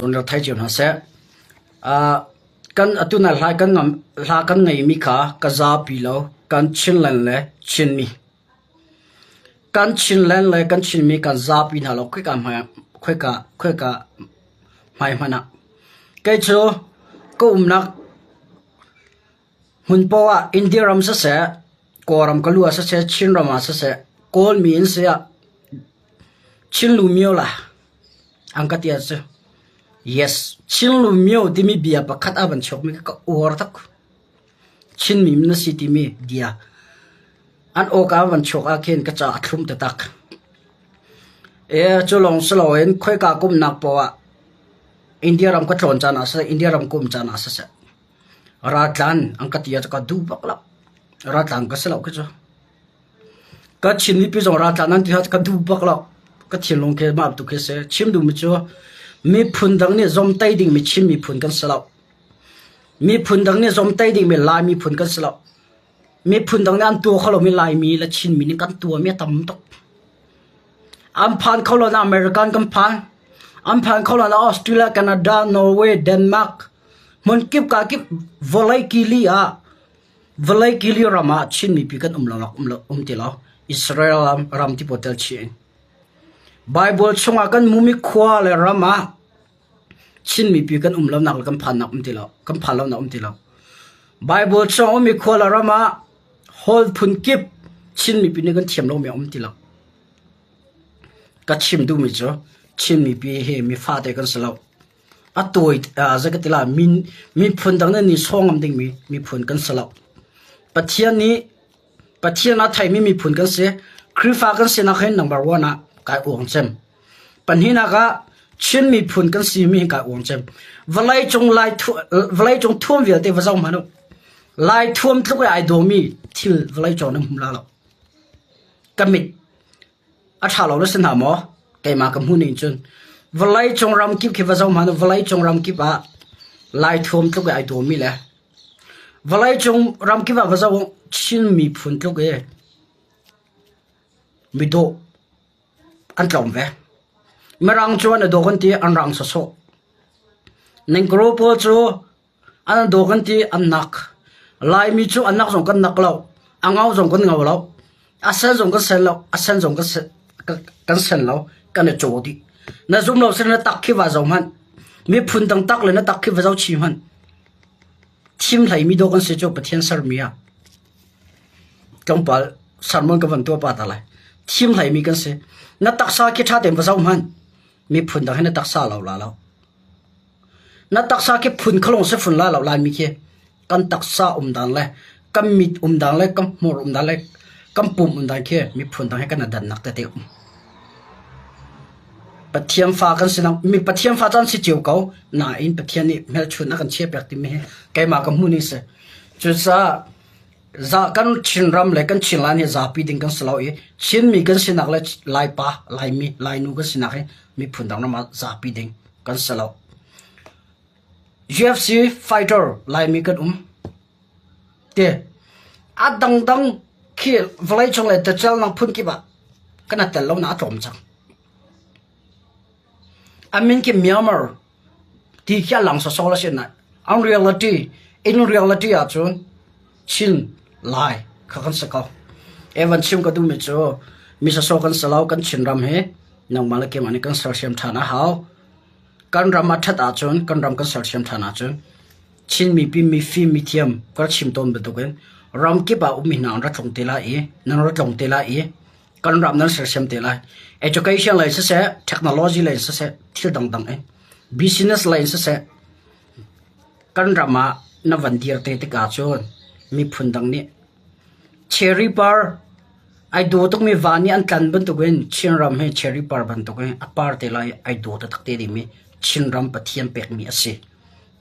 on ra thai chon ha se kan atuna lai kan ngam la kan ngai mi kha ka za pi lo kan chin lan le chin mi kan chin lan le kan chin mi kan za pi na lo khoi ka mai mana kai cho ko nak hun po wa india ram sa se ko ram ka lu sa se chin ram sa se kol min se ya chin lu mio la angkatia se yes chin lu mio ti mi bia pa khat aban chok mi ka or tak chin mi na si ti mi dia an o ka ban chok a khen ka cha thum ta tak e cholong slo en khoi ka kum nak po wa india ram ka thon chana sa india ram kum chana sa sa ratlan angkatia ka du bakla ratlan ka slo ka cho ka chin mi pi jong ratlan an ti hat ka du bakla ka thilong ke ma tu ke se chim du mi cho mi phun dang ni zom tai ding mi chim mi phun kan salo mi phun dang ni zom tai ding mi lai mi phun kan salo mi phun dang ni an tu khalo mi lai mi la chin mi ni kan tu mi tam tok am phan khalo na american kan phan am phan khalo na australia canada norway denmark mon kip ka kip volai kili rama chin mi pi kan ti lo israel ram ti potel chin Bible chunga kan mumi khwa le rama chin mi pi kan umlam nak kan phan nak umtilo kan phalo na umtilo Bible chunga mi khwa le rama hol phun kip chin mi pi ni kan thiam lo me umtilo ka chim du mi cho chin mi pi he mi fa te kan salo atoi zakatila mi phun dang ni songam ding mi phun kan salo pathian na thai mi phun kan se krifa kan se na khen number 1 na kai ong chem panhina ka chin mi phun kan si mi ka ong chem valai chong thum vi te wazau manu lai thum thluk ai do mi thil valai chong nam la lo kamit a tha lo sen ha mo kai ma kam hu ning chun valai chong ram kip ke wazau manu valai chong ram kip a lai thum thluk ai do mi le valai chong ram kip a wazau chin mi phun thluk e mi do an tlom ve marang chuan do kan ti an rang so ning group chu an do kan ti an nak lai mi chu an nak jong kan nak lo angau jong kan ngau lo asan jong kan sen lo asan jong kan sen lo kan e chodi na zum lo sen na tak khi wa jong man mi phun dang tak le na tak khi wa jaw chi man thim lai mi do kan se chu pathian sar mi a kampal sarmon ka van to pa ta lai thim lai mi kan se na taksa ki tha tem bazau man mi phun da hena taksa lo la lo na taksa ki phun khalong se phun la lo la mi ke kan taksa dan le kam mit dan le kam mor dan le kam pum dan ke mi phun da he kan dan nak ta te pathiam fa kan sinam mi pathiam fa chan si chiu ko na in pathian ni mel chun na kan che pek ti me kai ma kam hu ni se chu sa za kan chin ram le kan chin la ni za pi ding kan slo e chin mi kan sinak le lai pa lai mi lai nu kan sinak he mi phun dang na ma za pi ding kan slo UFC fighter lai mi kan te adang khi vlai chong le ta chal nang phun ki ba kana tel lo na tom chang amin ki Myanmar ti kya lang so la sin na in reality a chun chin lai khakan sakau evan chim ka du mi cho mi sa so kan salau kan chin ram he nang mala ke mani kan sar siam thana haw kan ram ma that a chon kan ram kan sar siam thana chon chin mi pi mi fi mi thiam ka chim ton be to ken ram ki ba umi na ra thong te la e nang ra thong te la e kan ram nan sar siam te la education lai sa se technology lai sa se thil dang e business lai sa se kan rama na van dir te ka chon mi phun dang ni cherry bar ai do tok mi vani an kan ban to gen chin ram he cherry bar ban to gen apar te lai ai do ta tak te di mi chin ram pathiam pek mi ase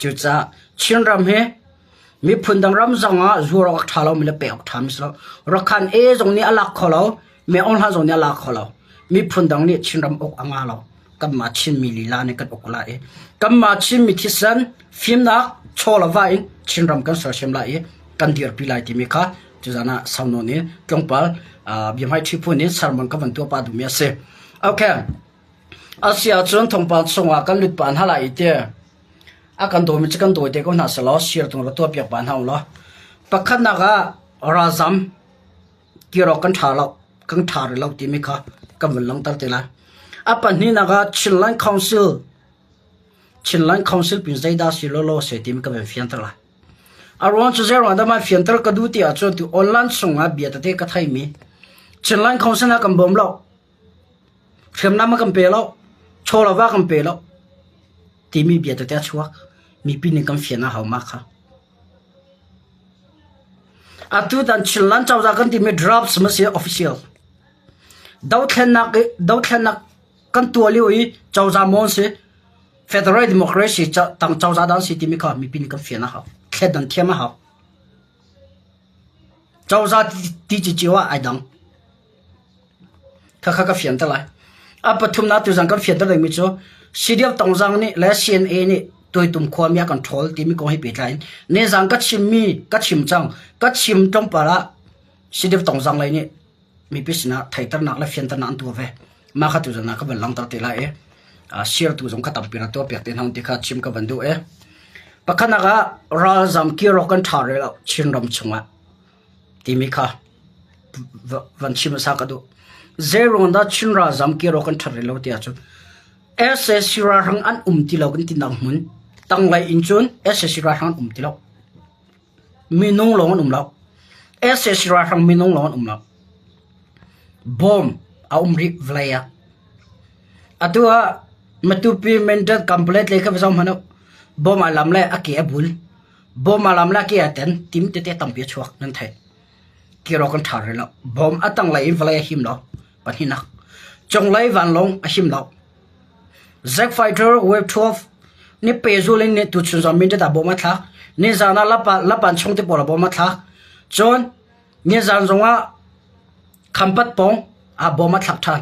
chu cha chin ram he mi phun dang ram zanga zura ak thalo mi le pe ak tham slo rakhan e jong ni alak kholo me on ha jong ni alak kholo mi phun dang ni chin ram ok anga lo kam ma chin mi li la ne kan ok la e kam ma chin mi thisan phim na chola wa in chin ram kan sa shem la e kan dir pilai ti mi kha chuzana samno ni kyongpal bimhai thipu ni sarman ka van to pa du mi ase okay อาเซียจนทงปานสงากันลุดปานหาลายเตียอากันโดมิจกันโดเตก็น่าสลอเสียตรงละตัวเปียกปานเฮาล้อปักขันนักราซัมกิรอกันถาเรากันถาเราตีมิค่ะกันวันหลังตั้งแต่ละอาปันนี้นักชิลลันคอนซิลเป็นใจดาสิโลโลเสตีมิกันเป็นฟิอันตระอารมณ์จะเจอวันดามาฟิอันตระก็ดูที่อาจจะที่ออนไลน์ส่งอาเบียดแต่ก็ไทยมีชิลลันคอนซิลนักกันบ่มเราเชื่อมน้ำมันกันเปล่าโชว์เราว่ากันเปล่าที่มีเบียดแต่ชัวมีปีนึงกันฟิอันน่าหอมมากค่ะอาทุดันชิลลันเจ้าจากกันที่มีดรอปสมัยออฟฟิเชียลดาวแค่นักกันตัวเลี้ยวเจ้าจากมอนสิเฟเดอรัลดิโมคราซีจะตั้งเจ้าจากดันสิที่มีค่ะมีปีนึงกันฟิอันน่าหอมแค่ดันเทียมหอมเจ้าจากที่จีว่าไอ้ดังข้าก็ฟิอันตะไลอาปฐุมนาตุจังกันฟิอันตะเลยมิจูซีเดียบตองจังนี่และ CNA นี่ตัวตุ่มความยากันทอลที่มีกองให้ปิดไลน์เนี่ยจังก็ชิมมีก็ชิมจังก็ชิมตรงปะละสิเดียบตองจังเลยนี่มีพิษนะไทยตระหนักและเฟียนตระหนักตัวเวมาขัดตุจังนะก็เป็นหลังตัดตีละเชียร์ตุจังก็ตับปีนะตัวเปียกเต็นห้องที่ข้าชิมก็เป็นดูปะขณะก็ราจัมกีรอกันทาร์เรลชินรำชงะที่มีข้าวันชิมสักดูเจรุนดาชินราจัมกีรอกันทาร์เรลที่อาจุSS ราหังอันที่เรากันที่นังมุนตั้งไลอินจุน SS ราหังที่เรามีนุ่งลงเรา SS ราหังมีนุ่งลงเราบอมเอาริฟลายอะตัวมาตุปีเมนเดอร์คอมพลีทเลยครับพี่สมฮานุบอมอาลัมเล่อกี้บุลบอมอาลัมเล่อกี้อันทีมเตะตั้มเปียชัวนั่นไทยกี่รอกันทาร์เรลบอมตั้งไลอินฟลายหิมเราปัญหานักจงไลวันลงหิมเราZack Fighter Web 12นี่เปซูลินนี่ตุชนจอมินเดตาบอมาท่านี่จานาลับปันชงที่ปอลบอมาท่าจนนี่จานจงว่าคำปัดปองบอมาทักทาน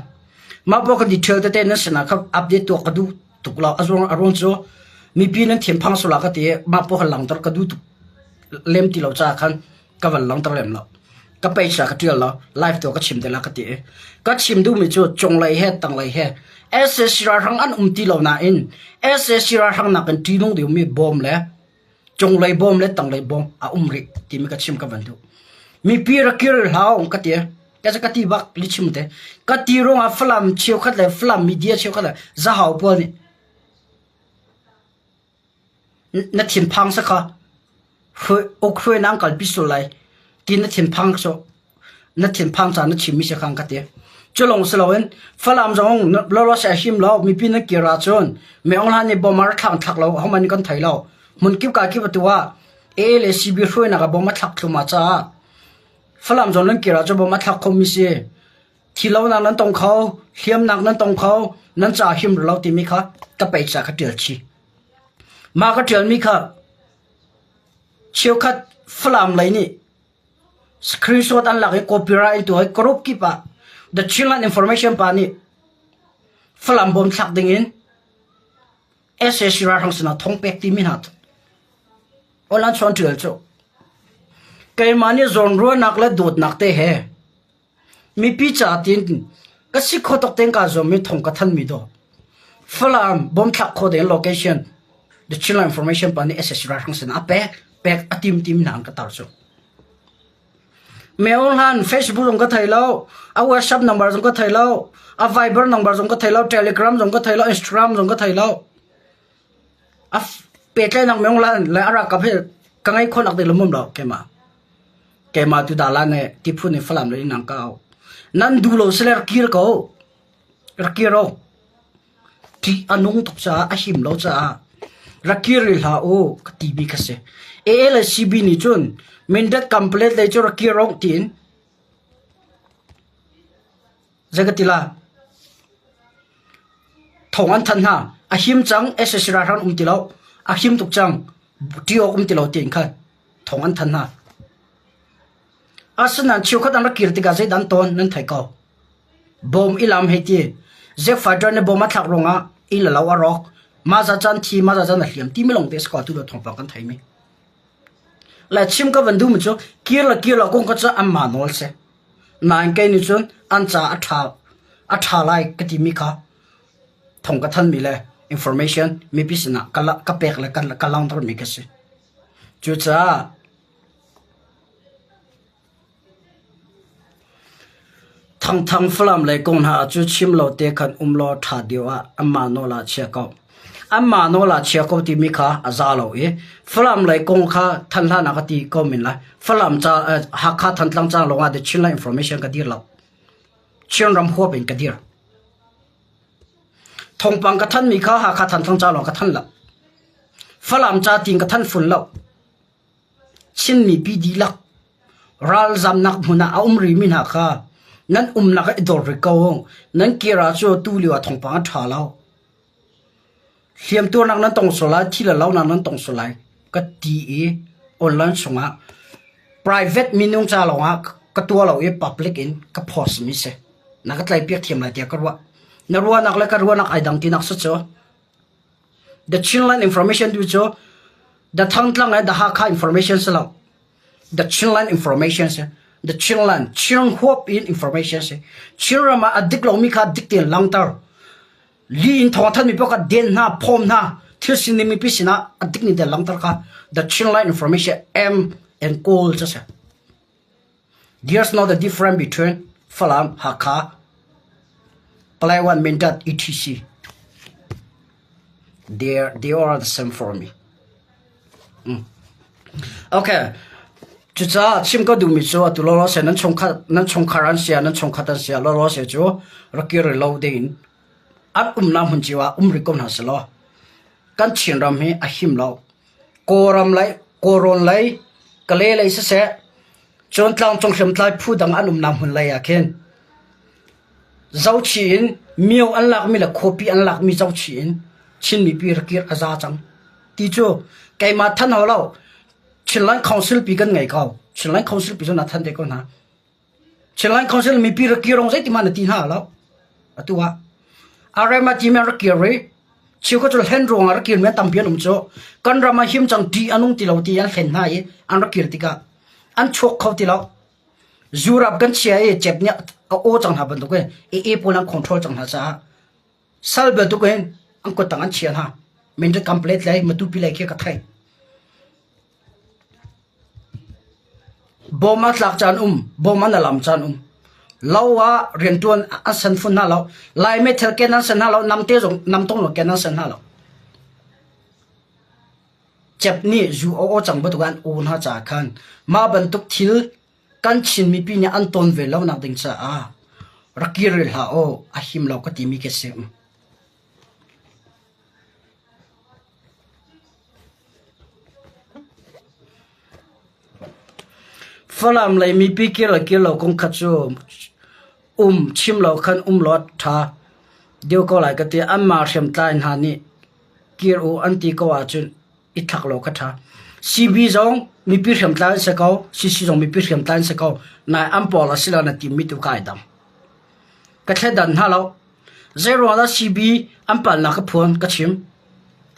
มาบอกกันดีเทลแต่นั่นสินะครับอัปเดตตัวกระดูตุกเราอารมณ์โจมีปีนั้นเทียมพังสุราก็ตีมาบอกหลังตระกระดูตุเล่มที่เราจ้ากันก็วันหลังตระเล่มเราก็ไปฉากเดียวเราไลฟ์ตัวก็ชิมแต่ละก็ตีก็ชิมดูไม่จู่จงเลยแห่ตั้งเลยแห่SS ราหังอันที่เราหน้าอิน SS ราหังนักกันที่น้องเดียวมีบอมเลยจงเลยบอมเลยตั้งเลยบอมริที่มีกระชิมกับวันดูมีปีรักเกลือหาวก็ตีก็จะกตีบักลิชิมเตก็ตีรงฟลัมเชียวขัดเลยฟลัมมีเดียเชียวขัดเลยจะหาวปวนี่นัดถิ่นพังสักค่ะอกช่วยนางกัลปิสุไลกินนัดถิ่นพังโซนัดถิ่นพังจานนัดชิมมิเชคังก็ตีจุลงสลาวนฟลามจงลอเสียหิมเรามีปีนักกีฬาจนไม่องหันนี่บอมาร์ทักเราเขามันกันไทยเรามันคิดการคิดตัวเลซีบีช่วยนักบอมาทักทุมาจ้าฟลามจงนักกีฬาจนบอมาทักคอมมิชที่เรานั้นตรงเขาเขียมนักนั้นตรงเขานั้นจ่าหิมเราที่มีค่ะก็ไปจากกระเดือดชีมากระเดือดมีค่ะเชี่ยวขัดฟลามเลยนี่สครีนช็อตอันหลักให้ copyright ตัวให้กรุ๊ปกี่ปะThe Chilean information pani flam bom thak dingin SS ra hang sna thong pek ti minat olan chon tul cho kai mani zon ro nak la dot nak te he mi pi cha tin ka si kho tok teng ka zo mi thong ka than mi do flam bom thak kho de location The Chilean information pani SS ra hang sna pek atim tim nan ka tar cho मेल हान Facebook जों का थैलो आ WhatsApp number जों का थैलो आ Viber number जों का थैलो टेलीग्राम जों का थैलो इंस्टाग्राम जों का थैलो आ पेटले नंग मेल हान ले आरा का फे कंगाई खोनक दे लमम लो केमा तु दाला ने तिफु ने फलाम ले नंग का nan du lo seler kir ko rakiro ti anung tok cha a him lo cha rakir la o ka tv ka se ALCB ni chun mindat complete le chu rakiro tin zagatila thong an than ha a him chang SS ra ran tilo a him tuk chang tio tilo tin kha thong an than ha asanan chiu khat an kirti ga zai dan ton nan thai ko bom ilam heti Zack Fighter ne bom athak ronga ila lawa rok ma za chan thi ma za chan a hliam ti mi long te squad tu do thong pa kan thai mi la chim ka vandu mu cho kila kong ka cha amma nol se nan kai ni chon an cha atha lai ka ti mi kha ทงกะทันมีเลย information มีพิษณะกะเปกเลยกันลังตรมีกสิจุดจ้าทั้งฝรั่งเลยกงหาจุดชิมเราเตะกันรอถาเดียวอัมมาโนลาเชียกอัมมาโนลาเชียกที่มีค่าอาซาเราฝรั่งเลยกงค่าทันท่านักตีก็มินละฝรั่งจะหักค่าทันหลังจากลงอาเดชินละ information กันดีเราชินรำหัวเป็นกันดีทงปังกับท่านมีค่าหักค่าทันหลังจากลงกับท่านละฝรั่งจะติงกับท่านฝุ่นเราชินมีปีดีลักรัลจำนักมุนาอุมรีมินหักค่านั้นนักดอริกาวนั้นเกี่ยวกับตัวเลี้ยวทงปังท่าเราเสียมตัวนักนั้นต้องสลายที่ละเรานั้นต้องสลายก็ดีออนไลน์ส่งอ่ะ private มีนุ่งจ้าเราอ่ะก็ตัวเราpublic in ก็พอสมิเสนักไล่เปียกเทียมอะไรเดียวก็ว่านักรัวนักเล็กรัวนักไอ้ดังที่นักสุดจ้ะ the chinline information ดูจ้ะ the ทั้งหลังไอ้ the หักค่า information สลับ the chinline information the children hope in information children ma adik lo mi kha dik ten lang tar li in thong than mi poka den na phom na thil sin mi pisina adik ni de lang tar kha the children information m and call just there's not the difference between falam hakha play one minute etc they are the same for me okayจุดจ้าชิมก็ดูมิโซตัวล้อเสียนั้นชงคารันเสียนั้นชงคาตันเสียล้อเสียจูรักเกอร์เราเดินอัดน้ำหุ่นจีวะริกอนหาสลอกันเชียนรำให้อหิมเราโกรำไลโกรนไลกะเลไลเสียจนตลังจงเข็มไลพูดังอัดน้ำหุ่นไลอะเคนเจ้าชีนมีอันหลักมีละโคปีอันหลักมีเจ้าชีนชินมีปีรักเกอร์อาซาจังตีจูไกมาท่านเอาเราชินไลน์คอนซิลปีกันไงเขาชินไลน์คอนซิลปีจนนัดทันเด็กคนนะชินไลน์คอนซิลมีปีรักเกียร์ลงใส่ที่มันตีห้าแล้วตัวอะไรมาจีมันรักเกียร์เลยชิวก็จะเห็นรงรักเกียร์เหมือนตั้มเพียนนุ่มโจกันรามาหิมจังดีอันนุ่งตีเราตีอันเห็นหน้าอันรักเกียร์ติกาอันชกเขาตีเราจูรับกันเชียเจ็บเนี่ยโอ้จังหาบันทุกเอพวกนั้นคอนโทรลจังหาจ้าซัลเบตุกอันก็ตั้งอันเชียนะมันจะคอมเพลตเลยมาดูปีเลยแค่กระไทยบอมาหลักจานบอมาหนลำจานเราว่าเรียนตัวอันสันฟุนน่าเราไล่ไม่เท่าแกนั้นสันน่าเรานำเตี้ยส่งนำตรงหลอกแกนั้นสันน่าเราเจ็บนี่อยู่โอ้จังบัตุกันโอนหาจากกันมาบรรทุกทิลกันชินมีปีนี้อันต้นเวลานักดึงจ้ารักเกลือละโอ้อาหิมเราก็ตีมีแค่เสียงฝรั่งเลยมีปีเกี่ยวเราคงขัดจูชิมเราคันรถท่าเดี๋ยวก็ไหลกันที่อันมาเชื่อมตายหานี่เกี่ยวอันที่ก็ว่าจุนอิทักเราคัดท่าซีบีจงมีปีเชื่อมตายสักเขาซีจงมีปีเชื่อมตายสักเขานายอันปอลสิลานาทีมิตุกายดำก็แค่ดันฮะเราเซโรละซีบีอันปอลนักพวนก็ชิม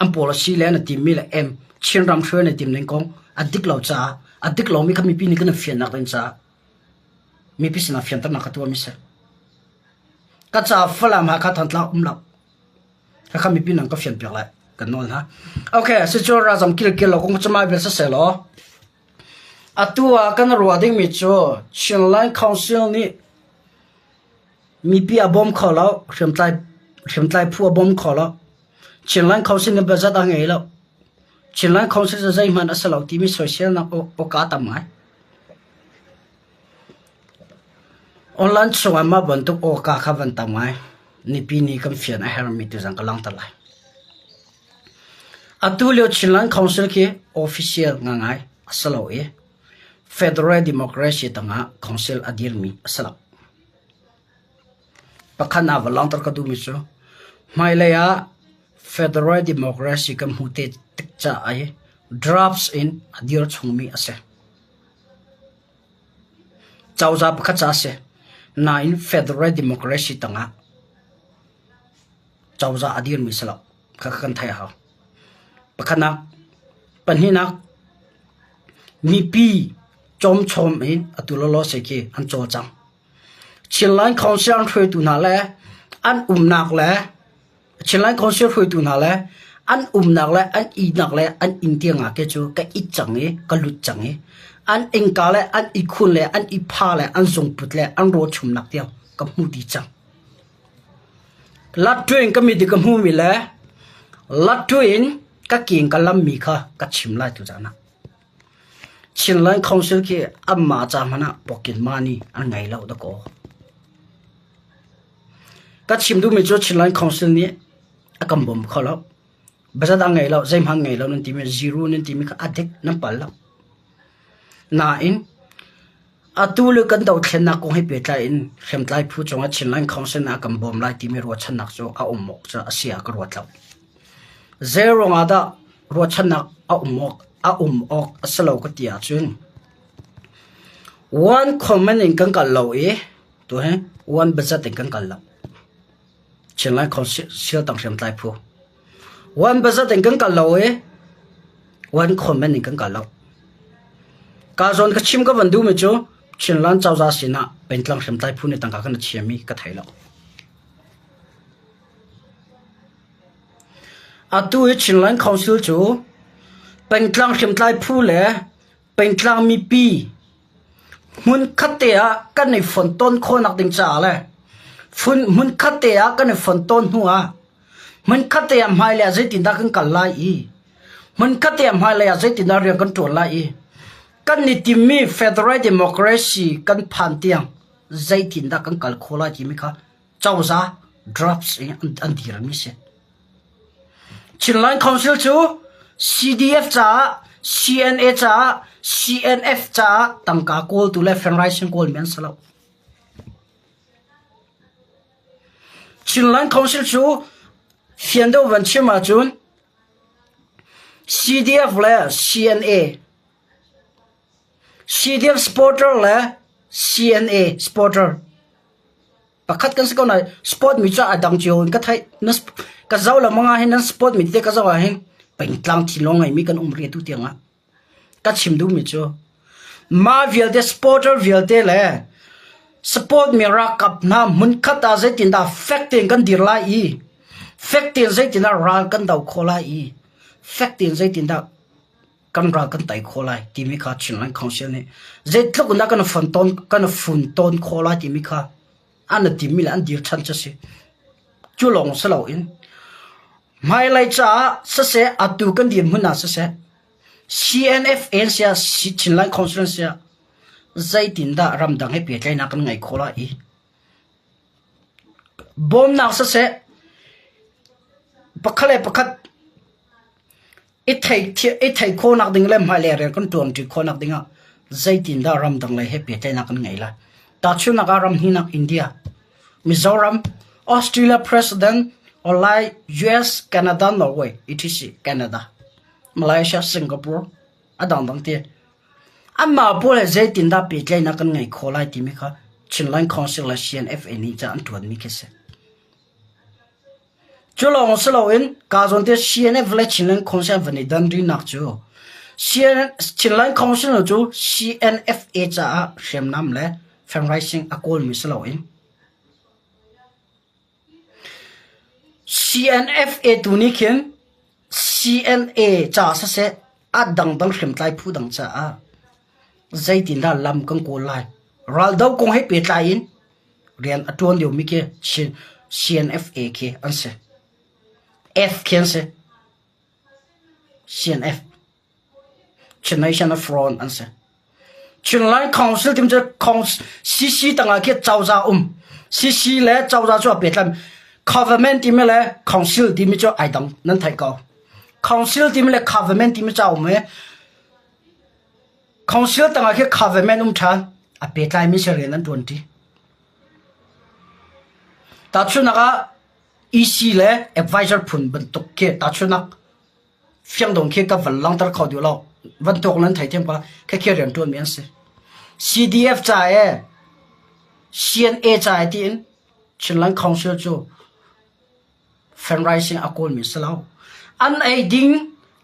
อันปอลสิลานาทีมิละเอ็มชินรำช่วยในทีมนึงกงอดิกเราจ้าอดิกเรามีคำมีปีนี้ก็น่าเฟียนนักเป็นจ้ามีพิษน่าเฟียนตั้งนักตัวมิเสก็จะฝรั่งมาคัดทันละหลับถ้าคำมีปีนั้นก็เฟียนเปล่าเลยกันนอนฮะโอเคสิ่งที่เราจำคิดเราคงจะมาเป็นเสร็จแล้วตัวกันรัวดิ้งมิจูเชียงรายคอนซิลนี่มีปีอบอมขอแล้วเชื่อมใจผู้อบอมขอแล้วเชียงรายคอนซิลนี่เป็นจัดยังไงแล้วเชียงรายคอนซิลจะใจมันอาศัยเราที่มีโซเชียลนักโอกาสทำไงออนไลน์ส่งมาบรรทุกโอกาสขับวันทำไงนี่ปีนี้ก็เฟียนอาหารมีตัวจังกำลังตลายตัวเลี้ยวเชียงรายคอนซิลที่ออฟฟิเชียลง่ายอาศัยเราFederal Democracy tanga Council adir mi asalak pakana valang tar kadu miso mailaya Federal Democracy kam hute tikcha ay drops in adir chungmi ase chawza pakhacha ase na in Federal Democracy tanga chawza adir mi salak khakan thai ha pakana panhina mi piจอมชมอินอตุลลอเสกีอันโจจังเชียงรายคอนเซิลช่วยตุนาแลอันนักแล ชินไลคอนเสิร์ตคุยตุนหาแลอันนักแลอันอีนักแลอันอินเตียงอาเกจูกะอีจังเอกะลุจังเออันเองกาแลอันอีคุณแลอันอีพาแลอันซงปุดแลอันโรชุมนักเดียวกะมูดีจังลัดตัวเองก็มีดิกะมูมีแลลัดตัวเองก็เก่งกะลำมีค่ะก็ชิมไล่ตุจานะชินไลคอนเสิร์ตที่อัมมาจามันนะปกินมานี่อันไงเล่าตะโกก็ชิมดูมีจุดชินไลคอนเสิร์ตนี้อากำบ่มเขาแล้วบริษัทไงเล่าใจมันไงเล่านั่นที่มี0นั่นที่มีก็อดีตนั่นปั่นแล้วน่าอินอาตูเลือกันดาวเทนนักคงให้เปลี่ยนใจอินเข้มใจผู้จงว่าชินไลคอนเสิร์ตอากำบ่มไล่ที่มีรัวชันนักโจอาอุมกจะเสียกรัวแล้ว0งาดารัวชันนักอาอุมกสโลกติอาจุนวันคอมเมนต์กันกันเล่าตัวเห็นวันบริษัทกันกันเล่าชินไลคอนเสิร์ตต่างเข้มใจผู้วันบริษัทกันกันเล่าวันคอมเมนต์กันกันเล่าการส่วนก็ชิมก็วันดูไม่จู่ชินไลเจ้าจ้าสินะเป็นต่างเข้มใจผู้ในต่างกันเชียมีก็ไทยเล่าอาตัวชินไลคอนเสิร์ตจู่เป็นกลางเข้มใจผู้เลยเป็นกลางมีปีมันคัดเตะกันในฝนต้นโคนักดิงจ่าเลยมันคัดเตะกันในฝนต้นหัวมันคัดเตะหายเลยใจติดตากันกันไล่มันคัดเตะหายเลยใจติดตาเรียงกันตัวไล่กันในทีมมี Federal Democracy กันผ่านเตียงใจติดตากันกันโคไล่ที่มีค่ะเจ้าจ้า drops อันดีระมิเสชินไลคอนเสิร์ตจู่ CDF จ้า CNA จ้า CNF จ้าตั้งกาโกลตัวเล่ฟันไรซ์โกลเมนส์แล้วชินไลคอนเสิร์ตจู่เฟียนโดวันชิมาจุน CDF และ CNA CDF supporter และ CNA supporter ประคัดกันสักหน่อยสปอร์ตมิจ้าดังเจียวก็ไทยนั่นก็เจ้าละมังให้นั่นสปอร์ตมิเตก็เจ้าให้เป็นกลางที่ลงไงมีกันเรียนทุกเตียงอ่ะก็ชิมดูมิจ้ามาเวียดเดสปอร์เตอร์เวียดเดเลยสปอร์ตมีรักกับน้ำมันคัดอาใจตินดาเฟกติงกันดีไล่เฟกติงใจตินดารักกันดาวโคไลเฟกติงใจตินดากันรักกันไตโคไลที่มีข้าชินไลคอนเสิร์ตนี่ใจทุกนักกันฝุ่นต้นโคไลที่มีข้าอันนั้นที่มีอันเดียวฉันจะสิจุลงสลาอินไม่ไล่จ้าเสียอัตุกันดีมันน่าเสีย CNF เอ็นเสียชินไลคอนเสิร์ตเสียใจตินดารำดังให้เปลี่ยนใจนักกันไงโคไลบอมนักเสียปักเลยปักไอ้ไทยโคนักดิ่งเล่มหายเลยเรื่องกันตัวนี้โคนักดิ่งอ่ะใจตินดารำดังเลยให้เปลี่ยนใจนักกันไงล่ะตัดชุนักอารมณ์ที่นักอินเดียมิโซรัมออสเตรเลียประธานาธิบดีออนไลน์ US แคนาดานอร์เวย์ etc แคนาดามาเลเซียสิงคโปร์อันดังเตี้ยอันมาพูดเลยใจตินดาเปลี่ยนใจนักกันไงโคไลที่มีค่ะชินไลคอนเสิร์ต CNF นี่จะอันตัวนี้แค่เสจุลองสโลอินการส่วนที่ CNF และชินไลคอนเสิร์ตวันนี้ดันดีนักจู่ชินไลคอนเสิร์ตจู่ CNF จะเชื่อมน้ำเลยfundraising akol mi saloin CNFA tunikin CNA cha sa se adang dang hrim tlai phu dang cha a zaitin da lam kang ko lai ral dau kong he pe tlai in rian atron dio mi ke CNFA ke an se F ken se CNF Nation of Front an seชินไลcouncil ที่มันจะCC ต่างๆที่เจ้าจ้าCC และเจ้าจ้าช่วยเปลี่ยน government ที่ไม่เลย council ที่ไม่จะไอ้ดังนั่นไทยก็ council ที่ไม่เลย government ที่ไม่จะเอาไหม council ต่างๆที่ government ฉันเปลี่ยนไม่ใช่เรื่องนั้นตัวนี้แต่ช่วงนั้นก็ EC และ advisor ผลบรรทุกเกี่ยแต่ช่วงนั้นเฟียงดงเกี่ยกับวันหลังตะเขาเดียวเราวันตกนั้นไทยเทียมกว่าแค่เรื่องตัวเมียนสิ CDF จ่าย CNA จ่ายที่ชินไลคอนเสิร์ตจู่ fundraising อากลมีสลาวอันไอดิ้ง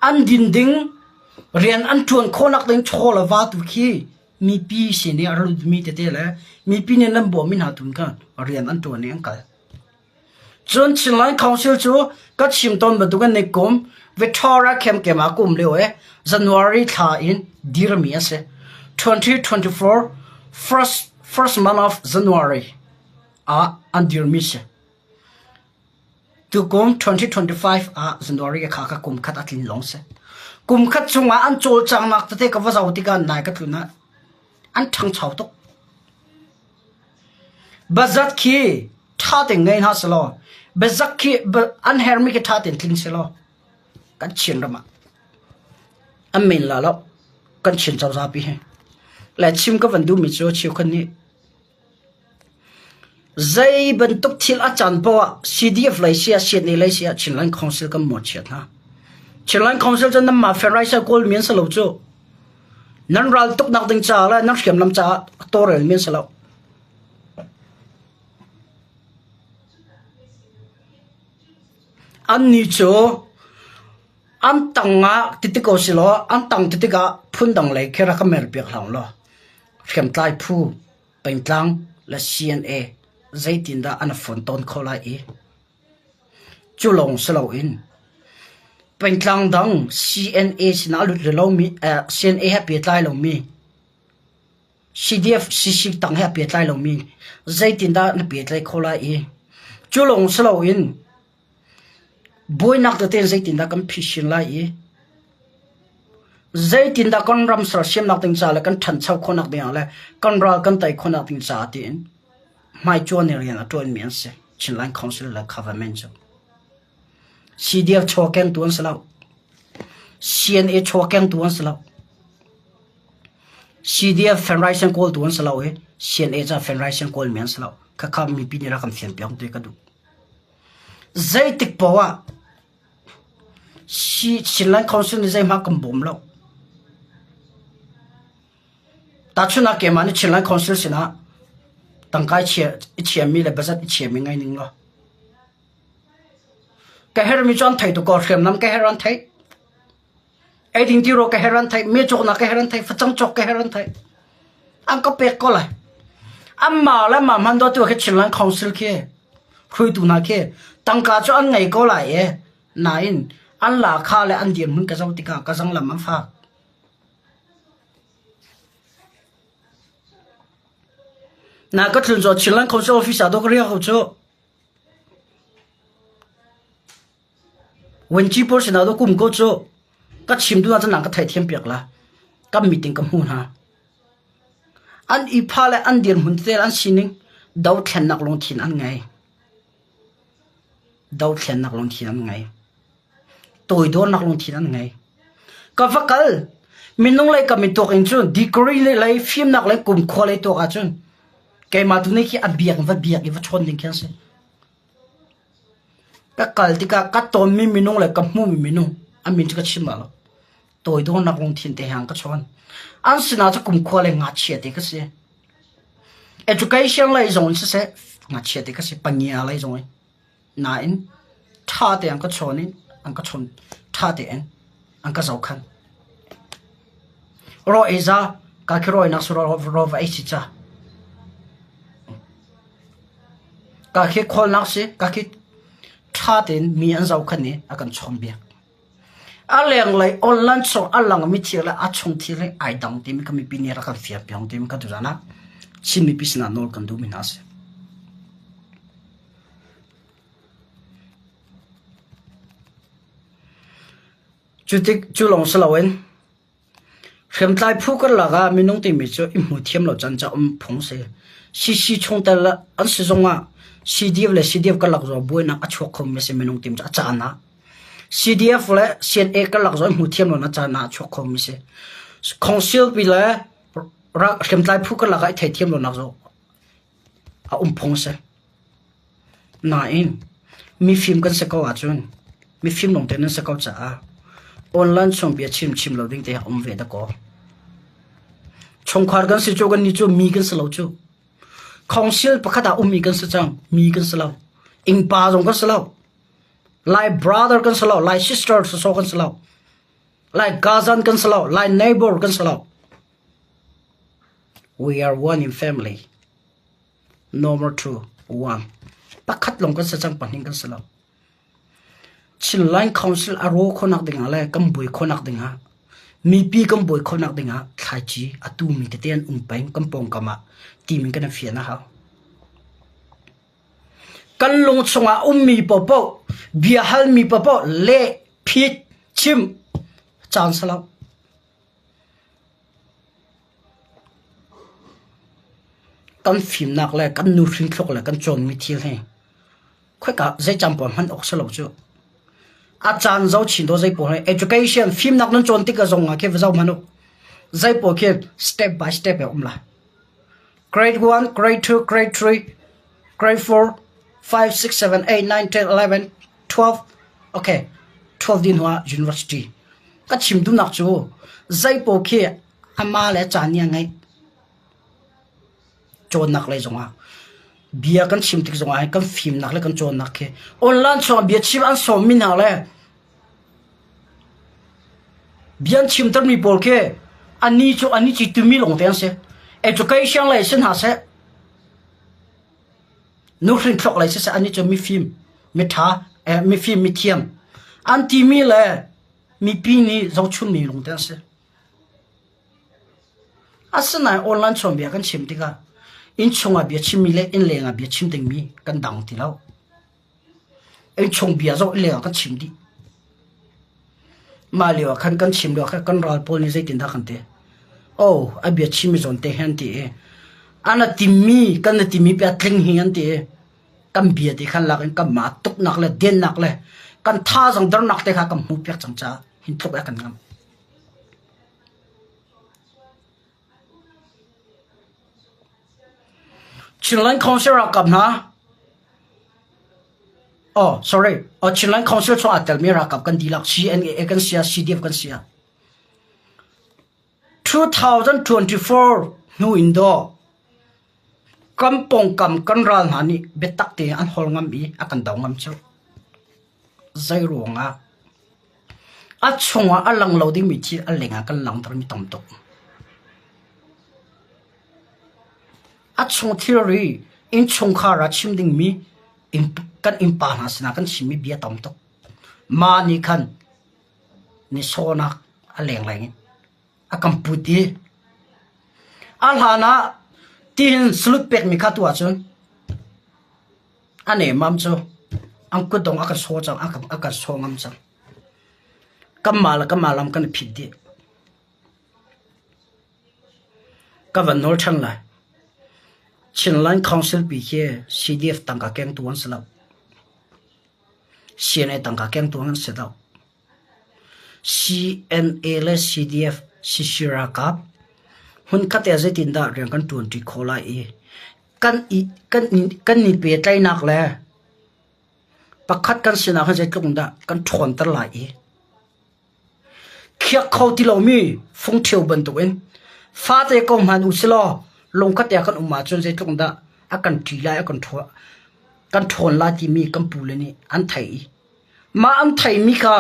อันดินดิ้งเรียนอันชวนคนนักดิ้งโชว์ละว่าตุกี้มีปีเสียเนี่ยรุดมีเตะเลยมีปีเนี่ยลำบากมีหาตุนกันเรียนอันตัวนี้อันกัน จนชินไลน์คอนซิลจูก็ชิมตอนมาดูกันในกลุ่มวิทอราเข้มเกมากลุ่มเลี้ยวJanuary ท่าอินดีร์มีเส2024 first month of Januaryอันดีร์มีเสตุกลุ่ม2025 January ก็ข้ากลุ่มคัดอัดลินลงเสกลุ่มคัดจงอันโจลจังนักแต่ก็ว่าจะเอาที่กันไหนก็ถือนะอันทั้งชาวตกบัจัดขี้ท่าแต่งเงินหาสโลบัจัดขี้อันเฮอร์มิกท่าแต่งทิ้งสโลกันเชียนระมาอันไม่ละแล้วกันเชียนเจ้าซาปีให้และชิมก็วันดูมิโซชิวคนนี้ใจบรรทุกทิลอาจารย์บอกว่า CDF เลยเสียเสียนี่เลยเสียชินลันคอนซิลก็หมดเชียนะชินลันคอนซิลจะนำมาเฟรไรซ์โกลเมียนสโลจูนั่นเราตุกนักดึงจ่าและนักเขียนลำจ่าตัวเรลเมียนสโลอันนี้จูอันตังอ่ะติดก็สิโลอันตังติดก็พุ่นดังเลยแค่รักเมลเปียกหลังโลเขียนใต้ผู้เป็นตังและ CNA ใจตินดาอันฝนต้นเขาไล่จุลงสโลอินเป็นตังดัง CNA สินาลุดเล่ามีCNA ให้เปียกไล่ลงมี CDF สิตังให้เปียกไล่ลงมีใจตินดาอันเปียกไล่เขาไล่จุลงสโลอินบอยนักเตะใจตินดากันพิชิตไล่ใจตินดากันรำสระเสียมนักติงจ่าและกันทันเช่าคนนักเดียงและกันรักกันไต่คนนักติงจ่าตีนไม่จวนเรียนตัวเมียนเสียชินลันคอนซิลและคาร์เมนจู CDF ชัวแกงตัวสลาว CNA ชัวแกงตัวสลาว CDF แฟนไรซ์โกลตัวสลาวCNA จะแฟนไรซ์โกลเมียนสลาวข้าข้ามีปีนี้รักกันเสียงเปียงตัวกันดูใจติดปว่าชินลันคอนซิลนี่ใจมากกันบ่มแล้วแต่ชุนักเกมมันชินลันคอนซิลสินะตั้งใจเชียมีเลยบัดเชียมีไงนึงล่ะแกเฮร์มีจอนไทยตัวก่อนเขียนน้ำแกเฮรันไทยไอ้ดิ้งที่เราแกเฮรันไทยเมียจกนักแกเฮรันไทยฟัดจังจกแกเฮรันไทยอันก็เปียกก็เลยอันมาแล้วมามันตัวแค่ชินลันคอนซิลแค่คุยตัวนักแค่ตั้งการจะอันไงก็เลยนายอันหลาค่าและอันเดียนมึงก็จะติกาก็จะลำมันฟ้านาก็ถึงจะชิลลันคอนซิลออฟฟิศตัวก็เรียกเขาจะวันที่พอสินาตัวกุมก็จะก็ชิมดูน่าจะนั่งก็ไทยเทียมเปียกละก็มีติงกับหูนะอันอีพาและอันเดียนหุ่นเตลอันสินิงดาวแทนนักลงทีนอันไงดาวแทนนักลงทีนอันไงตัวอีโดนนักลงทีนอันไงก็ฟักกันมินงเลยกับมินตัวเองจุนดีกรีเลยฟิล์มนักเลยกุมควาเลยตัวกันจุนแกมาตัวนี้ที่อับเบียกว่าเบียกว่าชนดิ้งแค่สิก็กัลติกาก็ตัวมินงเลยกับมูมินงอันมินจะก็ชิมแล้วตัวอีโดนนักลงทีนเตียงก็ชนอันสิน่าจะกุมควาเลยงัดเชียดก็สิ education เลยจงสิเสงัดเชียดก็สิปัญญาเลยจงนายท่าเตียงก็ชนอันก็ชนท่าเตียงอันก็เจ้าขันรอเอซ่าก็คิดรอนักสุรรอไว้สิจ้าก็คิดคนนักสิก็คิดท่าเตียงมีอันเจ้าขันนี้อันก็ชนเบียกอะไรอย่างไรออนไลน์ส่งอะไรอย่างมิที่ละอัดชงที่ละไอ้ดังที่มันก็มีปีนี้รักกันเฟียบยังที่มันก็ดูนะชิมีพิษณุโนกันดูมินาสจุลงสลาวนเข็มไล่ผู้กันละก็มีน้องที่มีเจ้าอิมุเทียมเราจันจะพงเสียชงแต่ละอันสิจงว่าCDF และ CDF กันหลักจะบ่อยนักอัชวคมไม่ใช่มีน้องที่จะจานะCDF และ CNA กันหลักจะมุเทียมเรานะจานะอัชวคมไม่ใช่คอนซิลไปเลยรักเข็มไล่ผู้กันละก็ไอ้เทียมเรานักจะพงเสียนายมีฟิล์มกันสักว่าจุนมีฟิล์มลงเต้นสักว่าจ้าออนไลน์ช่องเบียชิมเราดิ้งเตะเวดก็ช่องขวากันสิจูกันนี่จูมีกันสลาวจูคอนซิลประคดามีกันสิจังมีกันสลาวอิงปาจงกันสลาวไล่ brother กันสลาวไล่ sister สโซกันสลาวไล่กาซันกันสลาวไล่ neighbor กันสลาว we are one in family number 2 1 ปักขัดลงกันสังปันหิงกันสลับชินไลน์คอนซิลอารมณ์คนนักดิ่งอะไรกัมบุยคนนักดิ่งอ่ะมีปีกัมบุยคนนักดิ่งอ่ะทายจีอตูมีเตียนไปกัมปองกัมอ่ะทีมันกันเฟียนะฮะกันลงสงอามีปปเบียฮัลมีปปเละพิษชิมจานสลับกันฟิล์มนักเลยกันนูฟิล์มคลกเลยกันโจนมีทีเลยค่อยกับใจจำปนมันออกสลับจู่อาจารย์เจ้าชินตัวใจปนเลย education ฟิล์มนักนั้นโจนที่กระทรวงอ่ะแค่เจ้ามันอุใจปนแค่ step by step แบบละ grade 1 grade 2 grade 3 grade 4 5 6 7 8 9 10 11 12 okay 12 din hoa university ka chim du nak chu zai po khe ama le chan nya ngai chon nak le zonga bia kan chim tik zonga kan film nak le kan chon nak khe online so bia chim an so min na le bian chim tar mi pol khe ani chi tu mi long ten se education le sin ha seนูรินคลอกอะไรสักอันนี้จะมีฟิล์มมีท่ามีฟิล์มมีเทียมอันที่มีเลยมีปีนี้เราชุ่มมีลงแต่เสียอาศัยในออนไลน์ชมเบียกันชิมติกาอินชงอาเบียชิมมีเล่อินเลี้ยงอาเบียชิมติงมีกันดังทีแล้วอินชงเบียเราเลี้ยงกันชิมดิมาเลี้ยงกันชิมเลี้ยงกันรอลโพนี่ใจตินตากันเตะโอ้อาเบียชิมมีจนเตะเห็นตีอันนั้นติมีกันติมีเปียทิ้งเห็นตีกันเบียที่ขันหลักกันมาตุกนักเลยเด่นนักเลยกันท่าจังดรนักเตะกันหูเปียกจังจ้าหินตุกแล้วกันงามชินไลน์คอนเสิร์ตกับนะอ๋อ sorry อ๋อชินไลน์คอนเสิร์ตช่วงอัตเตลมีรักกับกันดีลัก CNA กันเสีย CDF กันเสีย2024นู่อินโดกำปองกำกันรันหานี่เบตักเตอันหอลงมีอากันดาวงำเจ้าใจรวงอ่ะอัดชงอ่ะอันหลังเราดิ้งมีที่อันเล็งอ่ะกันหลังตรงมีต่ำตกอัดชงทีรีอินชงขาราชิมดิ้งมีอินกันอินปานาสนากันชิมมีเบียต่ำตกมานี่คันนี่โซนักอันเล็งอะไรเงี้ยอากันปุติอันหานะที่เห็นสลุดเป็กมีข้าตัวจนอันนี้มั่มจูอังกุดงอาการโซ่จังอาการโซ่มั่มจังกัมมาลำกันผิดดีกับวันนู้นช่างไรชินไลน์คอนซิลปีเช่ CDF ตั้งกับแกงตัวนั้นสลับ CNA ตั้งกับแกงตัวนั้นเสร็จแล้ว CNA และ CDF ชิรากับหุ่นคัดแต่ใจตินดาเรื่องกันตัวที่โคลากันนี่เปียใจนักเลยปักคัดกันสินะเขาใจกลุ่มดากันถอนตลาดเขียกเขาที่เรามีฟงเที่ยวบนตัวเองฟ้าใจกองมันอุศลลงคัดแต่กันอุมาจนใจกลุ่มดาอากันทีไลอากันทัวกันถอนลาที่มีกันปูเลยนี่อันไทยมาอันไทยมีค่ะ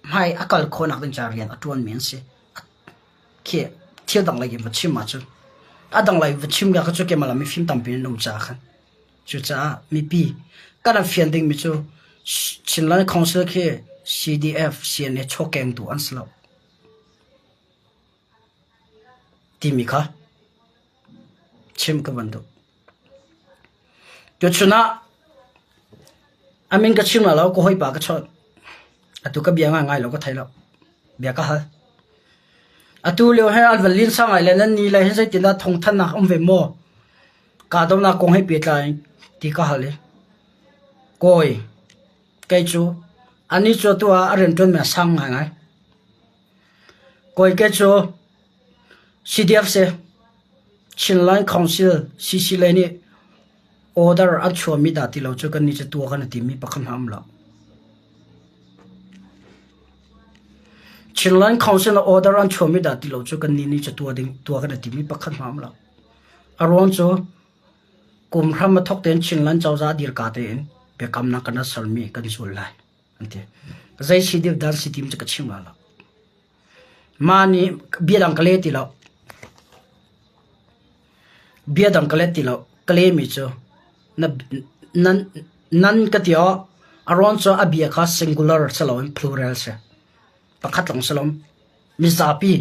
ไม่อาการคนนักเรียนจารียนอัตวันเมียนเสียเขียเที่ยวดังไรกันมาชิมมาจุอาดังไรมาชิมกันก็จะเก็บมาแล้วมีฟิล์มตั้มเป็นนุ่มจ้ากันจุจ้ามีปีกันฟิล์มดิ้งมีจูชินไลน์คอนเสิร์ตแค่ CDF CNA โชว์แกงตัวอันสลับที่มีค่ะชิมกันวันดูจุดชนะอามินก็ชิมแล้วก็ห้อยปากก็ชดอาตุก็เบียง่ายๆเราก็ไทยแล้วเบียก็ฮะอาตุเลี้ยวให้อัลเวลินสร้างอะไรนั่นนี่เลยให้ใจติดละทงท่านนักอมเวโมกาดนักคงให้เปียใจที่ก็ฮะเลยก้อยไก่จูอันนี้จูตัวอรินตุนแม่สร้างไงก้อยไก่จู CDF เสชินไลน์คอนซิลCC เลยนี่ออเดอร์อัดชัวมีดาที่เราจะกันนี่จะตัวกันที่มีปักขันห้ามเราชินไลน์คอนซิลออเดอร์อันชัวมีดาที่เราจะกันนี่จะตัวกันที่มีปักขันห้ามเราอารมณ์จูกุมพระมาทกเต็นชินไลน์เจ้าจ้าดีร์กาเต็นเบียกำนักกันนัสลมีกันสุดเลยอันที่ใจสิเดียบดันสิทีมจะกัดชิมเรามานี่เบียดังกะเลติเราเบียดังกะเลติเรากะเลมิจูนับ nan ka tio aron so abia kha singular salon plural se pakhat long salom mizapi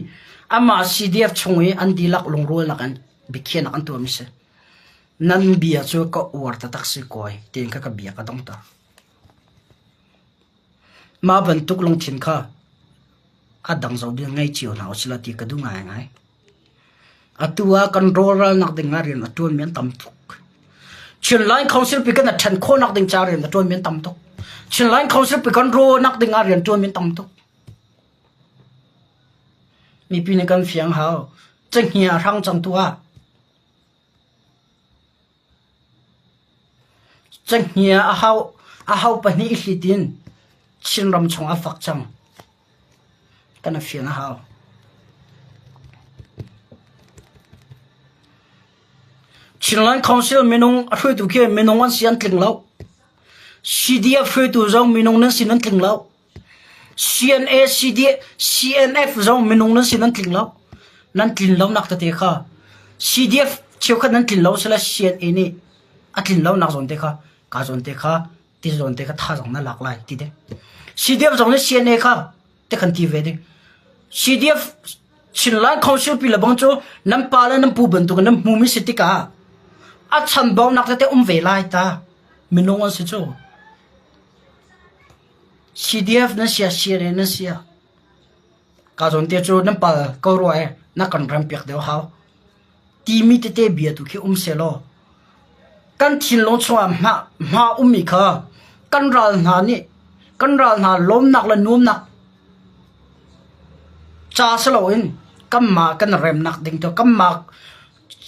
ama CDF chungi andilak longrol nakan bikhian nakan tu mi se nan bia chu ka warta taksi koi ten ka bia ka dong ta ma ban tuk long thin kha adang zo bi ngai chiu na osila ti ka du ngai atua controller nak ding ngarin atun men tam tuk chin line council pi kan athan kho nak ding charin atun men tam tuk chin line council pi kan ro nak ding ngarin atun men tam tuk mi pi ne kan fiang hao chang hia rang chang tua chang hia a hao pa ni hlitin chin ram chong a fak chang kana fiang hao Chinlan Council minung athui tu ke minung wan sian tling lau CDF athui tu zong minung nan sinan tling lau CNA CNF zong minung nan sinan tling lau nan tling lau nak ta te kha CDF chiu kha nan tling lau sala CNA ni atlin lau nak zon te kha ka zon te kha ti zon te kha tha zong na lak lai ti de CDF zong ne CNA kha te kan ti ve de CDF Chinlan Council pi labang cho nam pala nam pu ban tu nam mu mi sitika a chan baw nak te ve lai ta minong an se cho CDF na sia sia na sia ka zon te cho nam pal ko ro e na kan ram pek de haw ti mi te bia tu ki se lo kan thin lo chwa ma mi kha kan ral na lom nak la num nak cha salo in kamma kan rem nak ding to kamma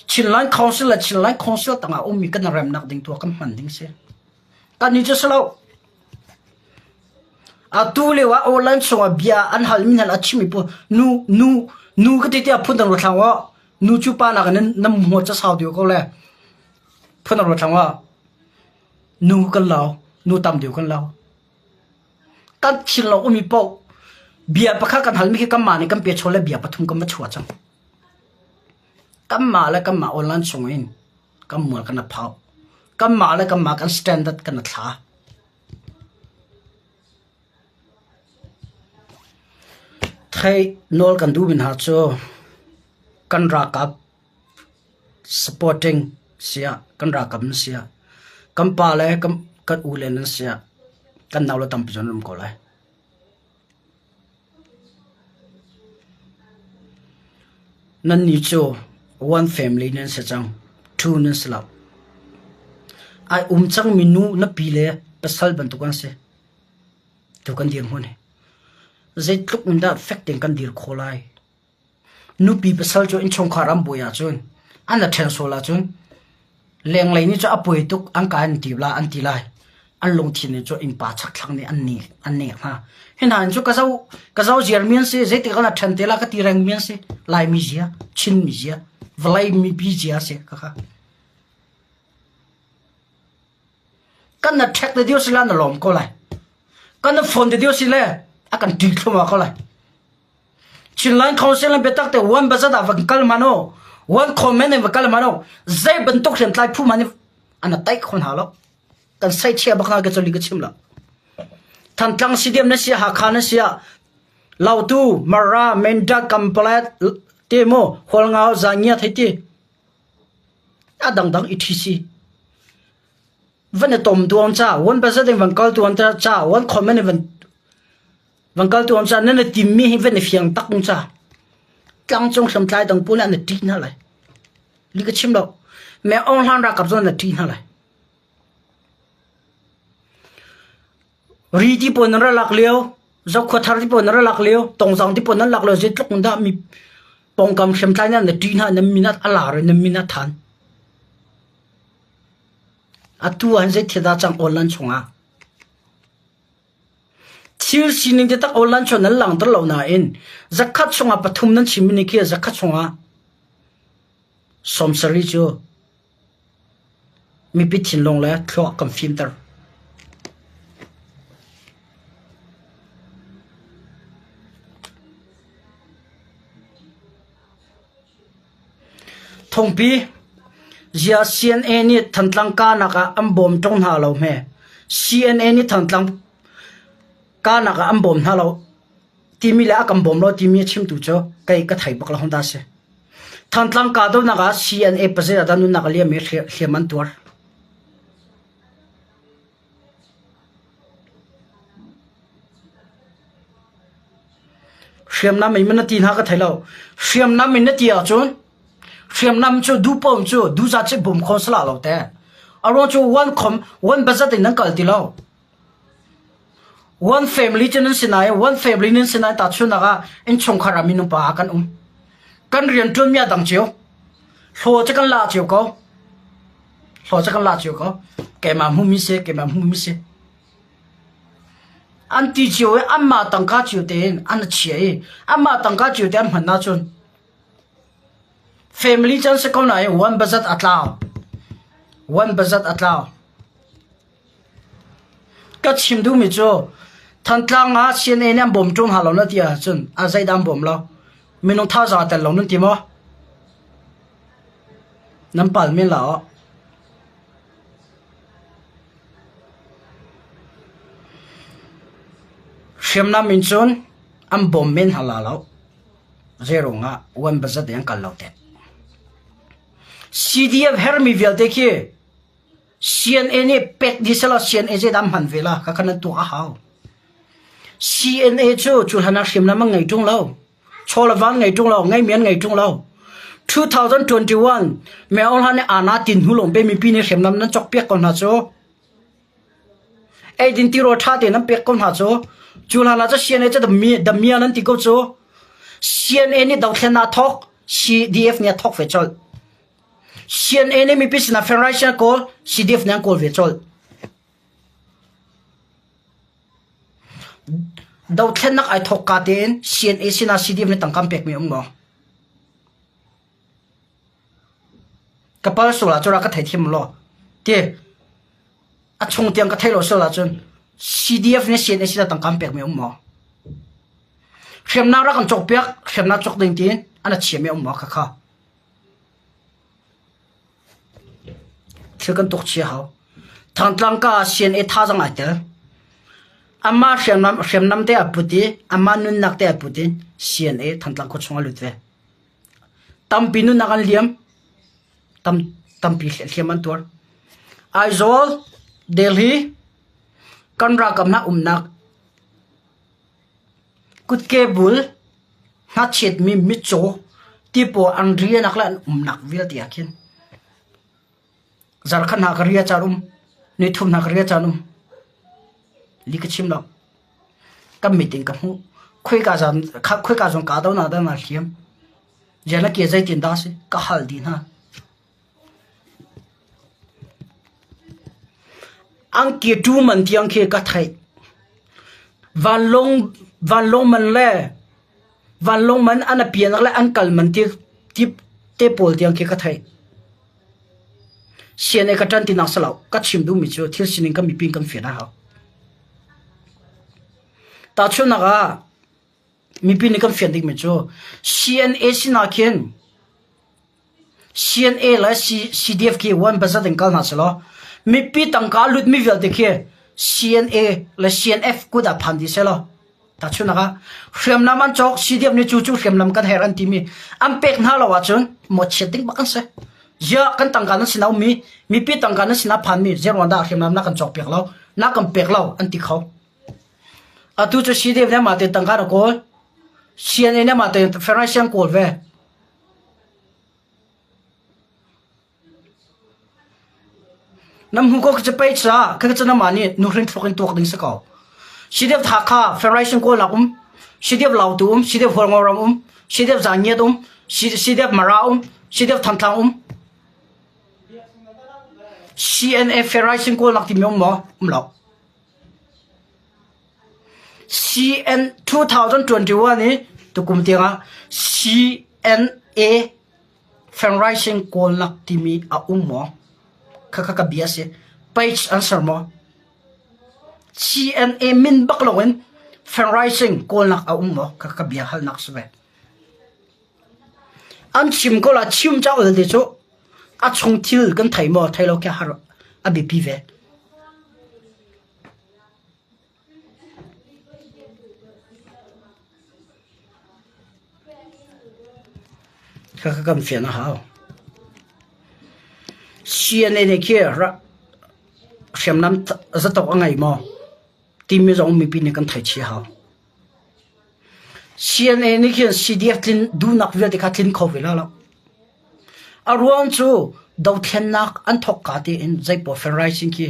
Chinlan Council tanga mi kan rem nak ding to kam man ding se kan ni je salo a tu le wa online so bia an hal min hal achimi po nu ka te a phun ro thawa nu chu pa na kan nam mo cha saw dio ko le phun ro thawa nu kan lao nu tam dio kan lao kan chin lo mi po bia pakha kan hal mi ki kamma ni kam pe chole bia pathum kam ma chua chang kamma la kamma online songin kammol kana phau kamma la kamma kan standard kana tha thai nol kan du bin ha cho kan ra kap supporting sia kan ra kap sia kam pa le kam kat u le sia kan naw la tam jon rum ko lai nan ni cho one family nan se chang two nan slap ai chang minu na pile pasal ban tu kan se tu kan dir hone zai tluk unda affecting kan dir kholai nu pi pasal cho in chong kharam boya chon ana then sola chon leng lai ni cho apoi tuk ang kan tibla an tilai an long thin ni cho in pa chak thlang ni an ni ha hinan cho ka zau jermian se zai te kana then te la ka ti rang mian se lai mi zia chin mi zia vlai mi bi zia se ka kan na thek de dio sila na lom ko lai kan na phone de dio sila akan dik thuma ko lai Chinlan Council na betak te one bazada vakal mano one comment ne vakal mano zai bentuk chen tlai phu mani ana tai khon halo kan sai chia bakna ga choli ga chimla than tlang CDM na sia ha khana sia lautu mara menda complete temo holngao zangya thaiti adang dang etc vane tom tuam cha one bazada vakal tuam cha one comment even vakal tuam cha nana timmi hi vane fiang takung cha tlang chong sam tlai dang pula na tin ha lai li ga chimlo me on han ra kap zon na tin ha lai ri ti pon ra lak leo zok kho thar ti pon ra lak leo tong jang ti pon na lak leo je tluk da mi pong kam sem tlai na tin ha na minat ala re na minat than atu an je theda chang online chunga thil sining te tak online chon nan lang tar lo na in zakhat chunga pathum nan chimini ki zakhat chunga somsari chu mi pithin long la thlo kam filter thongpi zia CNA ni thantlang ka naka ambom tong ha lo me CNA ni thantlang ka naka ambom ha lo timi la kam bom lo timi chim tu cho kai ka thai bak la honda se thantlang ka do naka CNA pase da nu naka lia me hleman tur Shem nam min na tin ha ka thailo Shem nam min na ti a chon Shem nam chu du pom chu du za che bom khon sala lo te aro chu one bazat in kal ti lo one family chen sinai one family nin sinai ta chu na ga in chong khara min pa kan rian tum ya dang chiu hlo cha kan la chiu ko ke ma mu mi se an ti chiu amma tang ka chiu ten an chi amma tang ka chiu ten man na chun family chen se ko na one bazat atlaw ka chim du mi cho thantlang a CNA nam bom tung ha lo na tia chun a zai dam bom lo minong tha za ta lo nun ti mo nam pal min la shem nam min chun am bom min ha la lo zero nga wan bazat yang kal lo te CDF hermi vel te ki CNA ni pek di sala CNA je dam han vela ka kan tu a hao CNA chu hana shem nam ngai tung lo cholawan ngai tung lo ngai mian ngai tung lo 2021 me on han ana tin hulong be mi pi ni shem nam nan chok pek kon ha cho ai din ti ro tha te nam pek kon ha cho chulana cha CNA cha da mi nan ti ko cho CNA ni daw thena thok CDF ni thok fe chol CNA ni mi pi sina federation ko CDF nan ko ve chol daw thlen nak ai thok ka ten CNA sina CDF ni tangkam pek mi mo kapal sola chora ka thai thim lo te a chung tiang ka thailo sola chun CDF ni CNA sina tangkam pek mi mo khemna ra kan chok pek khemna chok ding tin ana chhe mi mo kha thil kan tok chi hao thantlang ka CNA tha jang ai tel amma shem nam te aputi amma nun nak te aputi CNA thantlang ko chunga lutwe tam pinu nakan liam tam pi hleman tur Aizawl Delhi kanra kamna umnak kutke bul na chet mi micho tipo andria nakla umnak vil ti akin zarkhan na kariya charum ni thum na kariya chanum likachim lo kam meeting ka hu khoi ka jon ka da na hiam jana ke zai tin da se ka hal din ha ang ke tu man tiang ke ka thai van long man ana pian la ankal man ti tip te pol tiang ke ka thai CNA ka tan tin asalo ka chim du mi chu thil sinin ka mi ping kan fena ha ta chuna ga mi pin kan fen dik mi chu CNA sina ken CNA la CDF ke one bazat en kal na chalo mi pi tang ka lut mi vel de ke CNA la CNF ku da phan di selo ta chuna ga hrem na man chok CDF ni chu hrem nam kan heran ti mi am pek na lo wa chun mo chetting bakan se ya kan tang ka na sinau mi pi tang ka na sina phan mi zero da hrem nam na kan chok pek lo na kan pek lo an ti khaw atu chu CDF na ma te tang ka ko CNA na ma te federation ko ve nam hu ko che pai cha ka cha na ma ni nu ring throkin tok ding sa ko CDF tha kha federation ko la CDF lau tu CDF horngor CDF zanye dum CDF mara CDF thantlang CNA federation ko lak ti mo lo CN 2021 ni to kumtinga CNA federation ko lak ti mi a mo kaka biase page answer mo CNA min baklawin federation ko lak a mo kaka bia hal nak sube an chim ko la chim cha ul de cho a chung thil kan thai mo thai lo ke har a bi pi ve ka kam fian ha CNN ne ke ra shem nam za tok angai mo ti mi zong mi pi ne kan thai chi ha CNN ne ke CDF tin du nak ve de ka tin kho ve la la aruan chu do thlen nak an thok ka ti in zai po fer rising ki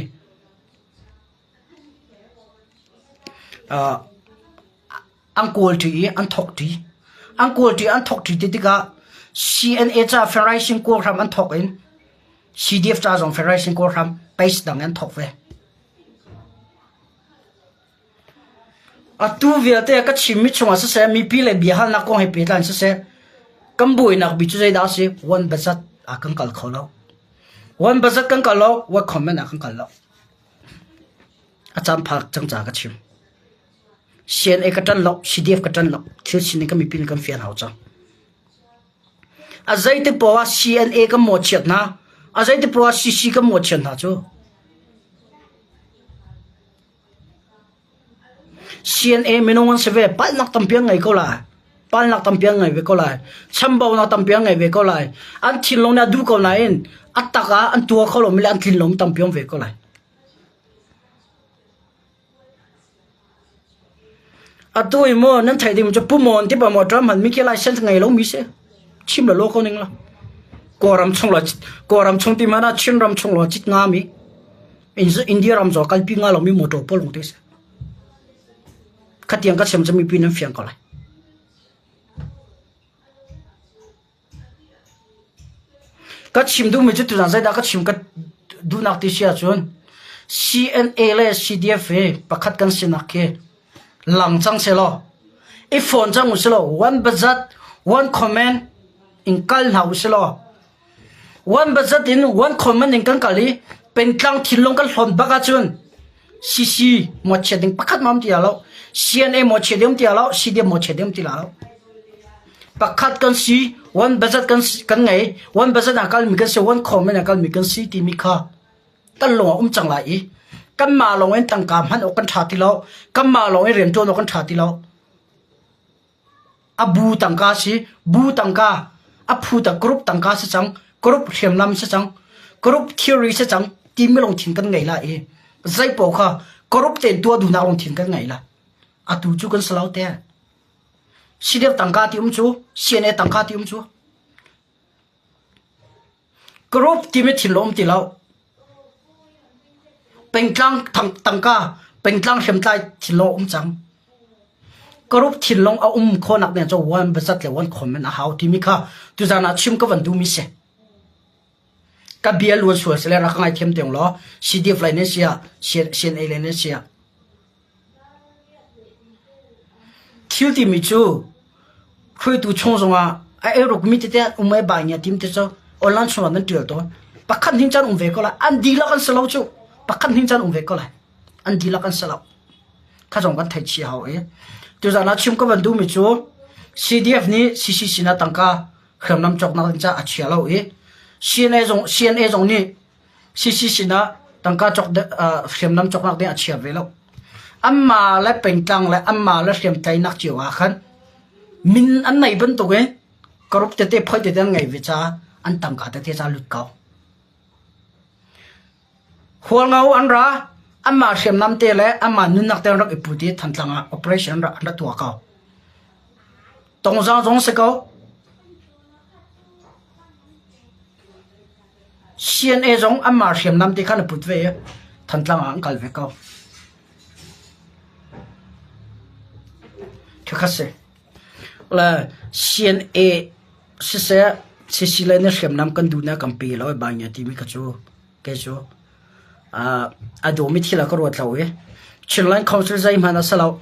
angkol ti an thok ti ti ka CNA cha fer rising ko ram an thok in CDF cha jong fer rising ko ram pais dang an thok ve atu via te ka chimi chunga se mi pi le bi hal na ko he pe tan se kambui nak bi chu zai da se one bazat akan kal kholo one bazat kan kal lo wa comment akan kal lo acham phak chang cha ka chim CNA ka tan lo CDF ka tan lo thil sin ka mi pin kan fian hau cha azai te po CNA ka mo chet na azai te po CC ka mo chen na chu CNA menongan seve pal nak tampiang ngai ko la pal nak tampiang ngai ve ko la chambau nak tampiang ngai ve ko la an thinlong na du ko na in ataka an tua kholo mile an thinlong tampiang ve ko la atoi mo nan thai dim chu pumon ti pa mo tram han mi ke lai sen ngai lo mi se chim la lo ko ning la koram chung ti mana chin ram chung lo chit nga mi india ram zo kal pi nga lo mi moto pol ngte se khatiang ka sem chami pi nam fiang ko lai ka chim du me chu tu zai da ka chim ka du nak ti sia chun CNA le CDF pakhat kan sinak ke lang chang se lo e phone chang u se lo one bazat one comment in kal na u se lo one bazat in one comment in kan kali pen tlang thinlong kal hlon baka chun CC mo cheding pakhat mam ti alo CNA mo chedem ti alo CDF mo chedem ti alo pakhat kan si one bazat kan ngai one bazat akal mi kan se one comment akal mi kan si ti mi kha tan lo chang lai kan ma long en tang kam han o kan tha ti lo kan ma long en rem to no kan tha ti lo abu tang ka si bu tang ka aphu ta group tang ka se chang group hem lam se chang group theory se chang ti mi long thin kan ngai la e zai po kha group te to du na long thin kan ngai la atu chu kan slau te CDF tang ka ti chu CNA tang ka ti chu group ti me thin lom ti lo pengtlang tangka pengtlang hemtai thilo chang group thilong a khonak ne cho one bazat le one comment a how ti mi kha tu jana chim ka van du mi se ka bial wo so se le ra ngai them teng lo CDF line sia CNA line sia thil ti mi chu khoi tu chong zonga a ero mi te umai ba nya tim te cho online so nan tir to pakhan hin chan ve ko la an di la kan selo chu pakhan hin chan ve ko la an di la kan selo kha jong kan thai chi hao e tu jana chim ka van du mi chu CDF ni CC sina tangka khamnam chok na cha achia lo e CNA jong ni CC sina tangka chok de khamnam chok na de achia ve lo amma la pengtang la amma la khem tai nak chiwa khan min an nei ban to ge karup te te phoi te den ngai vi cha an tangka te cha lut kaw hual ngau an ra amma khem nam te le amma nun nak te rak iputi thantlanga operation ra an tua kaw tong jong se kaw CNA jong amma khem nam te khan put ve thantlanga an kal ve kaw khase la CNA se sile ne khem nam kan du na kampi lo ba nya ti mi ka chu ke chu adomi thila ko ro tlawe chinline council zai mana salo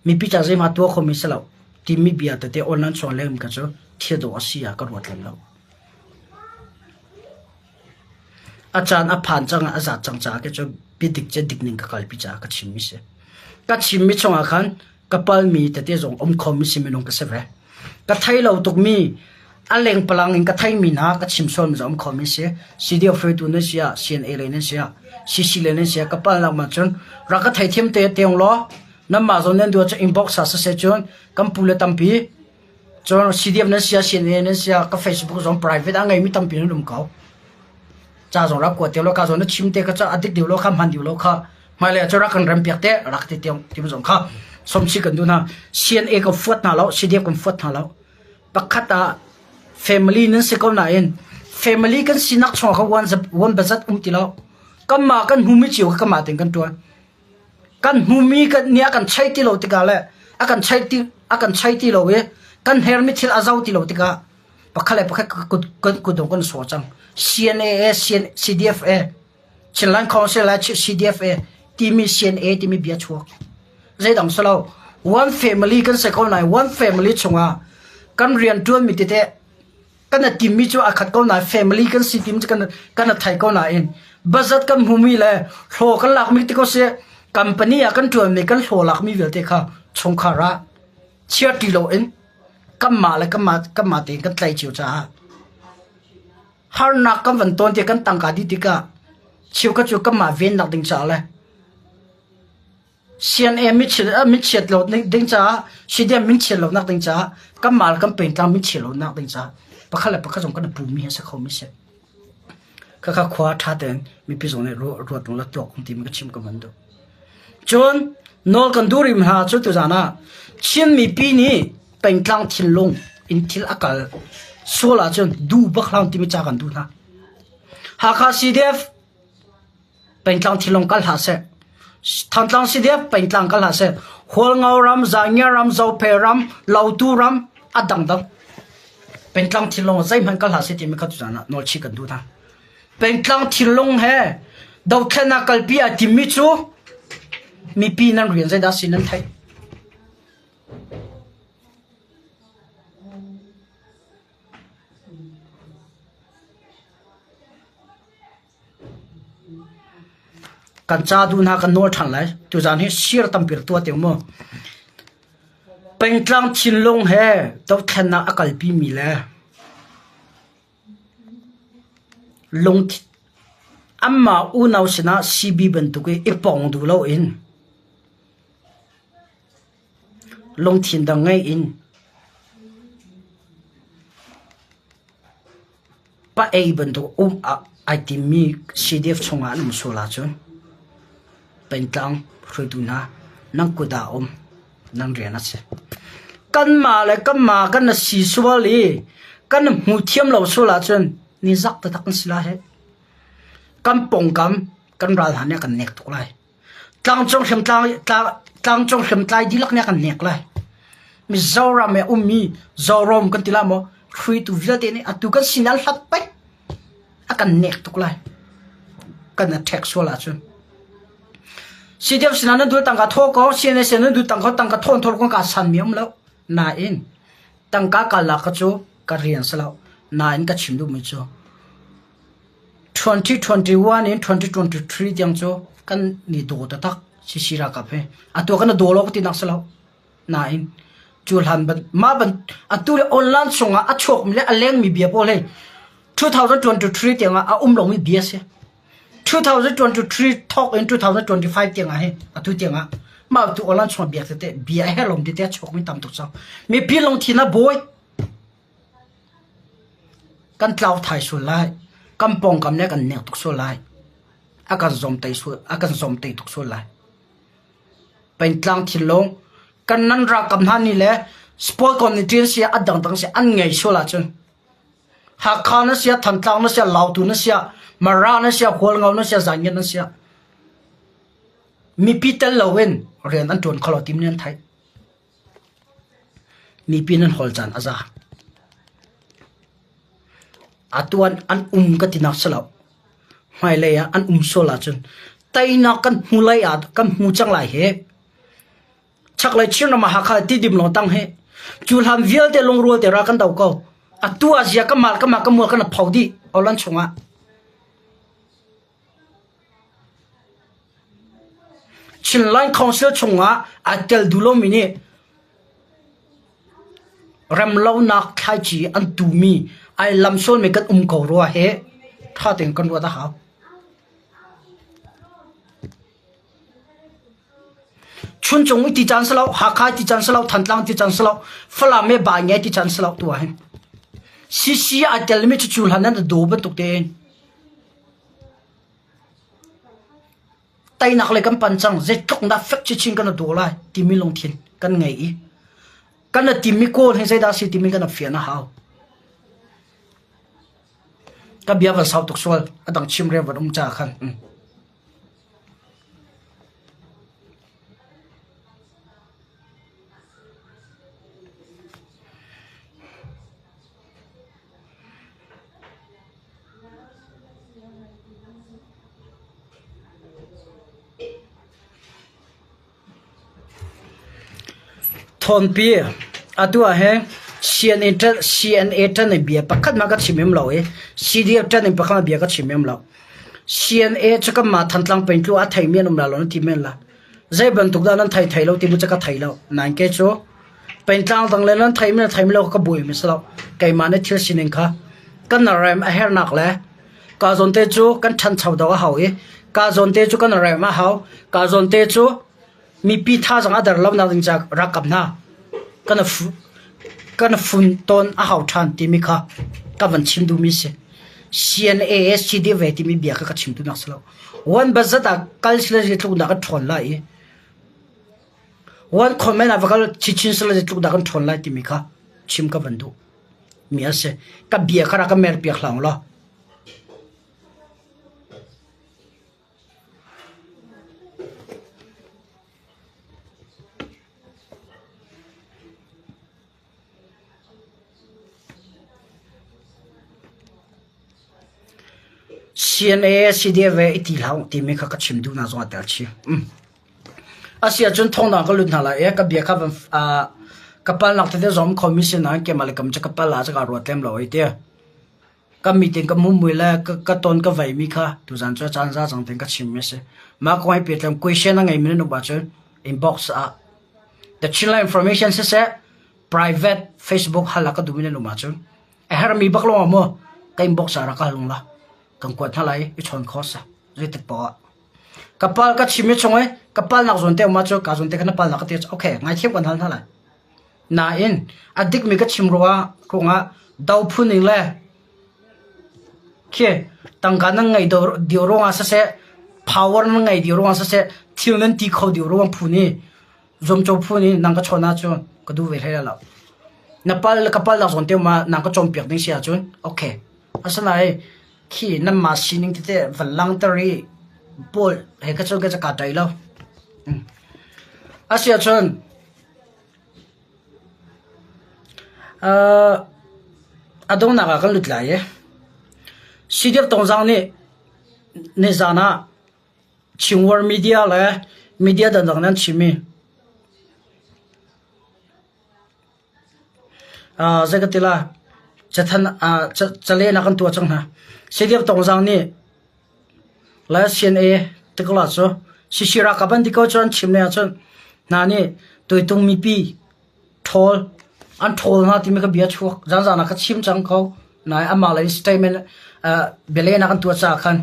mi pi cha zai ma to kho mi salo ti mi bia te online chon lem ka chu thiedo asia ka ro tlam lo achan a phan chang a za chang cha ke chu bidik che dikning ka kalpi cha ka chim mi se ka chim mi chonga khan kapal mi te zong om khom mi simenong ka se ve ka thailo tuk mi aleng palang in ka thai mina ka chimson zom khomi se CDF free tu ne sia CNA le ne sia CC le ne sia ka pal ma chon ra ka thai them te teong lo namma zon nen du cha inbox sa se chon kam pule tampi chon CDF ne sia CNA ne sia ka Facebook zon private angai mi tampi no dum kau cha zon ra ko te lo ka zon ne chim te ka cha adik de lo kha man di lo kha mai le cha ra kan ram pek te rak te teong tim zon kha som chi kan du na CNA ka fuat na lo CDF kan fuat na lo pakhata family nan se ko na in family kan sinak chho kha wan bazat tilo kamma kan humi chiu kamma teng kan tuan kan humi kan nia kan chai ti lo tika le akan chai ti lo we kan hermi thil azau ti lo tika pakhale ku dong kan so chang CNA CDF chinlan council la CDF timi CNA timi bia chuak zai dang salo one family kan se ko na one family chunga kan rian tuan mi te kan team mi chu akhat ko na family kan si team kan thai ko na in budget kan humi le hlo kan lak mi ti ko se company a kan tuan mi kan hlo lak mi vel te kha chongkhara chia ti lo in kamma le kamma te kan tlai chiu cha har na kan van ton te kan tang ka di ti ka chiu ka chu kamma ven nak ding cha le CNA mi chet lo ding cha CDM mi chet lo nak ding cha kamma kan pen tang mi chet lo nak ding cha pakhala pakazong kan pu mi sa kho mi se ka khwa tha ten mi pi zone ro tong la tok ti mi ka chim ka man do chon nol kan durim ha chu tu jana chin mi pi ni pen tlang thil long in thil akal sola chon du ba khlang ti mi cha kan du na ha kha CDF pen tlang thil long kal ha se thang tlang CDF pen tlang kal ha se hol ngau ram za nya ram zo pe ram lau tu ram adang dang pen tlang thilong zai man kal ha se ti mi kha tu jana nol chi kan du na pen tlang thilong he dau thena kal pi a ti mi chu mi pi nan rian zai da sin nan thai kan cha du na kan nor than lai tu jan he shir tam pir tu te mo pen tlang thilong he dau thena akal pi mi le long amma unau sina CB bentu ke ipong du lo in long thin da ngai in pa ei bentu item mi CDF chonga num sola chon pentang khuduna nang kuda nang rena se kan ma le kan ma kan na si suwali kan mu thiam lo sola chon ni zak ta tak sila he kan pong kam kan ral han ne kan nek tuk lai tlang chong hem tlai dilak ne kan nek lai mi zawra me ummi zawrom kan tilamo three to vilate ni atu kan sinal hat pai akan nek tuk lai kan na text wala chun CDF sinana du tangka thoko CNS na du tangka thon thol ko ka san miam lo na in tangka ka la ka chu ka rian salo na in ka chim du mi chu 2021 in 2023 jang chu kan ni do ta tak sisira ka phe atu kan do lo ti nak salo na in chul han ban ma ban atu le online songa a chok mi le aleng mi bia pole 2023 jang a lo mi bia se 2023 talk in 2025 tiang a he atu tiang a ma tu online song bia te bia he lom de te chok mi tam tu sa mi pi long thina boy kan tlau thai su lai kampong kam ne kan nek tuk so lai akan zom tai tuk so lai pen tlang thilong kan nan ra kam han ni le sport community sia adang tang sia an ngai so la chun ha khana sia than tlang na sia lau tu na sia mara na sia hol ngau na sia zanya na sia mi pitel lawen ren an ton khalo tim nen thai mi pinan hol chan aza atuan an ka tinak salo mai le ya an sola chun tai na kan hulai at kan hu chang lai he chak lai chin na ma ha kha ti dim lo tang he chul ham vial te long ro te ra kan dau ko atua zia ka mal ka ma ka mu kan phau di olan chunga chin line council chunga atel dulo mini ram lo nak khai chi an tu mi ai lam sol me kan ko ro he tha teng kan ro da ha chun chong ti chan salo ha khai ti chan salo than tlang ti chan salo fala me ba nge ti chan salo tu ha si a tel me chu chul hanan do ba tuk ten tay nak le kan pan chang je tok na fek chi ching kan do lai ti mi long thin kan ngai i kan ti mi ko he sai da si ti mi kan fia na haw ka bia va sau tok sol adang chim re va dum cha khan thon pi atua he CNA tan bia pakhat ma ka chimem lo e CDF tan pakhat bia ka chimem lo CNA chaka ma thantlang pen tlu a thai men um la lo ti men la zai ban tuk da nan thai lo ti bu chaka thai lo nan ke cho pen tlang tang le nan thai lo ka bui mi slo kai ma ne thil sinin kha kan na ram a her nak le ka zon te chu kan than chau da ha e ka zon te chu kan ram ma hau ka zon te chu mi pi tha jang adar lam na ding jak rakap na kana fun ton a hau than ti mi kha ka van chim du mi se CNA SCD ve ti mi bia ka chim du nak slo wan bazata kal sla je tlu da ka thon la e wan comment avakal chichin sla je tlu da ka thon la ti mi kha chim ka van du mi ase ka bia khara ka mer pi khlang la CNA CDV iti lau ti me kha ka chim du na zo atal chi asia chun thong na ka lut na la e ka bia kha ka pal nak te zom commission na ke malakam cha ka pal la cha ka ro tem lo ite ka meeting ka mumui la ka ton ka vai mi kha tu zan cha chan za jang ten ka chim me se ma ko ai pe tlam question na ngai min no ba chun inbox a the chila information se private Facebook hala ka du min no ma chun a har mi bak lo mo ka inbox ara ka lung la kan kwat thalai I chon khosa rete po kapal ka chime chongai kapal nak zon te ma cho ka zon te kana pal nak te okay ngai thim kan thal thalai na in adik mi ka chim ruwa konga dau phuning le ke tangka nang ngai do dioro nga sa se power nang ngai dioro nga sa se thil nan ti kho dioro wang phuni zom cho phuni nang ka chona chu ka du ve hela napal kapal nak zon te ma nang ka chom pek ding sia chun okay asanai khi nam ma sining te valang tari bol he ka chon ka tai lo asia chon adong na ka lut la ye sidep tong jang ne zana chingwar media la media da dang nan chimi zagatila chathan chale na kan tu chang na sidep tong jang ni la CNA tikla cho sisira ka ban dikau chon chimne chon na ni toitung mi pi thol an thol na ti me ka bia chuak jang na ka chim chang ko na ama la statement bele na kan tu cha khan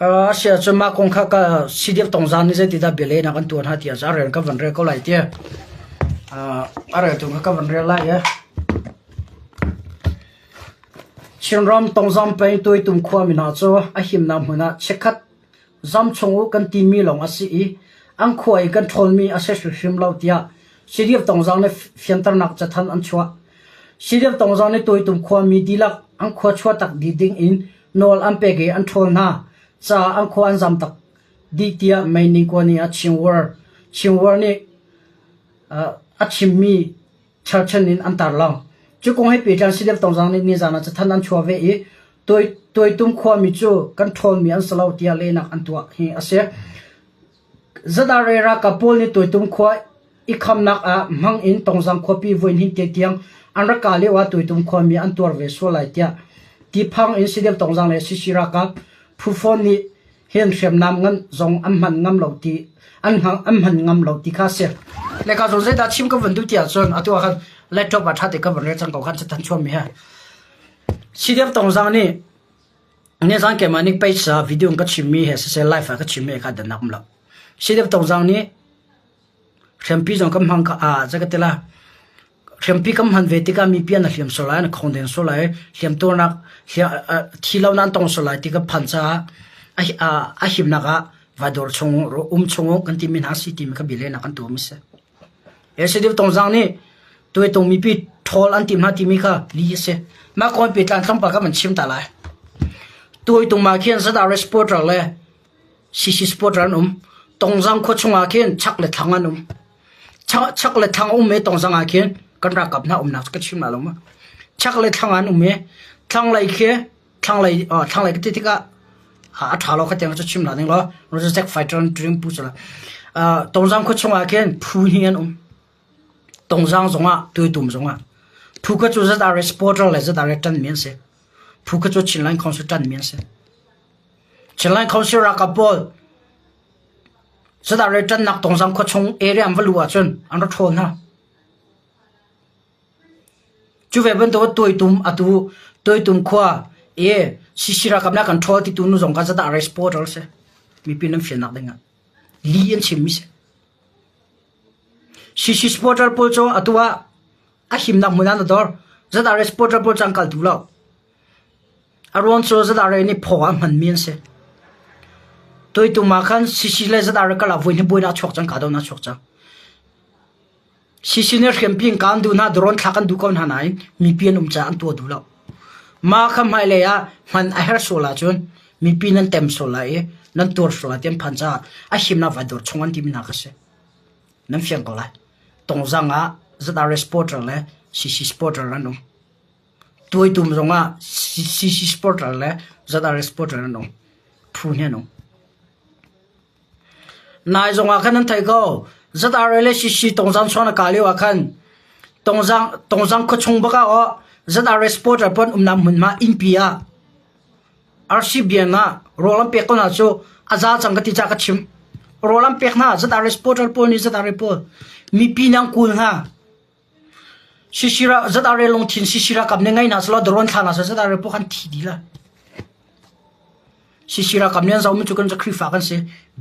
asia chuma kong kha ka CDF tongjan ni je ti da bele na kan tu ha tia za ren ka van re ko lai tia are tu ka van re la ya chinram tongzam pe toi tum khwa mi na cho a him na huna chekhat zam chongu kan ti mi long asi I ang khoi kan thol mi ase su him lo tia CDF tongjan ne fiantar nak chathan an chwa CDF tongjan ne toi tum khwa mi dilak ang khwa chwa tak di ding in nol am pe ge an thol na cha ang khwan zam tak di tia mai ni ko ni a chingwar ni a chimmi charchan in antar lang chu kong hai pe jan sidep tong jang ni jana cha thanan chwa ve I toi tum khwa mi chu kan thol mi an salau tia le nak an tua hi ase zadare ra ka pol ni toi tum khwa I kham nak a mang in tong jang khopi voin hin te tiang อันรักกาเรียกว่าตุยตุมความมีอันตัวเวสวลายเตียที่พังอินสิเดียบตรงจังเลยสิชิรักผู้ฟอนนี่เห็นเสียมน้ำเงินจงอันมันงำเหล่าที่อันหังอันมันงำเหล่าที่ข้าเสียแล้วก็สงสัยดัชชิมก็วันดูเตียจนอัตัวขันเล็กจบบัตรทัดก็วันเรียนจังเขาขันจะทันชวนมีฮะสิเดียบตรงจังนี่เนี่ยจังเกมันนี่ไปสาวิดีโอก็ชิมมีฮะเสียไลฟ์ก็ชิมมีก็เดินนักมั้งสิเดียบตรงจังนี่เรียมพี่จงกำหังก็จะก็เตล่าเรียมพี่กำหันเวทีก็มีเปียนเรียมโซลายนะคอนเดนโซลายเรียมตัวนักเรียที่เรานั้นตรงโซลายที่ก็พันจ้าหิมนักว่าดอร์ชงชงกันที่มีหาสิที่มีก็บิเลนักกันตัวมิเสสิเดียบตรงจังนี่ตัวตรงมีปีทอลอันที่มีที่มีก็ลีเสมาคอยปิดการทั้งปากก็มันชิมตาลายตัวตรงมาเขียนสตาร์สปอร์ตเลยซีสปอร์ตนั่นตรงจังโคชงอาเขียนชักเล็ดทางนั่นชักเล็ดทางไม่ตรงจังอาเขียนกันรักกับน้านักก็ชิมมาลงมาชักเล็ดทางนั่นไม่ทางไรเขียทางไรก็ที่ก็ถ้าเราก็จะชิมละนึงแล้วเราจะแจ็คไฟตอนดริมพูดละตรงจังโคชงอาเขียนผู้เฮียนตรงจังจงตัวตุ่มจงผู้ก็จะได้สปอร์ตเลยจะได้ตันเมียนเสผู้ก็จะชิลไลน์คอนซัลทันเมียนเสชิลไลน์คอนซัลรักกับบอลจะได้ตันนักตรงจังโคชงเอเรียมวัลวัชนอันรัฐนฮะจูเวบันตัวตุ่มตัวตุ่มขวาสิรักกับนักคอนโทรลที่ตัวนู้นจงก็จะได้สปอร์ตเลยมีปีนั้นเฟียนักเด้งลีนชิมิเสสปอร์ตร์พูดโจตัวหิมนักมุนันดอร์จะได้สปอร์ตร์พูดจังกัลดูแล้วอารมณ์โจจะได้นี่พอมันมีนเสตัวตุ่มมาขันสิเลยจะได้ก็ลาวันนี้บุญนักชกจังกัดนักชกจังเนี่ยเข้มพิงการดูน่าดรอนทักันดูก่อนหาไหนมีเพียนจะอันตัวดูแล้วมาคำให้เลยมันไอเฮอร์โซลาจนมีปีนั้นเต็มโซลานั่นตัวโซลาเต็มพันจ้าหิมนักวัดดอร์ชงอันที่มีนักเสนั่นเฟียงก็เลยตรงจังจะได้สปอร์ตเลยสปอร์ตนั่นน้องตัวตุ่มจงสปอร์ตเลยจะได้สปอร์ตนั่นน้องพูดเนี่ยน้องนายจงขันนั้นไทยก็จะได้เลยตรงจังชวนกาลิวขันตรงจังขชงบักเอาจะได้สปอร์ตปนน้ำมันมาอินพิอาRCBN นะโรลัมเปียกน่าจะอาจารย์จังกติจักชิมโรลัมเปียกน่าจะได้สปอร์ตปนนี่จะได้ปนมีปีนังคูนฮะสิระจะได้ลงทิ้งสิระกับเนี่ยไงนะสละดรอนทานะจะได้พวกกันทีดีละสิระกับเนี่ยเราไม่จุกันจะครีฟ้ากันสิ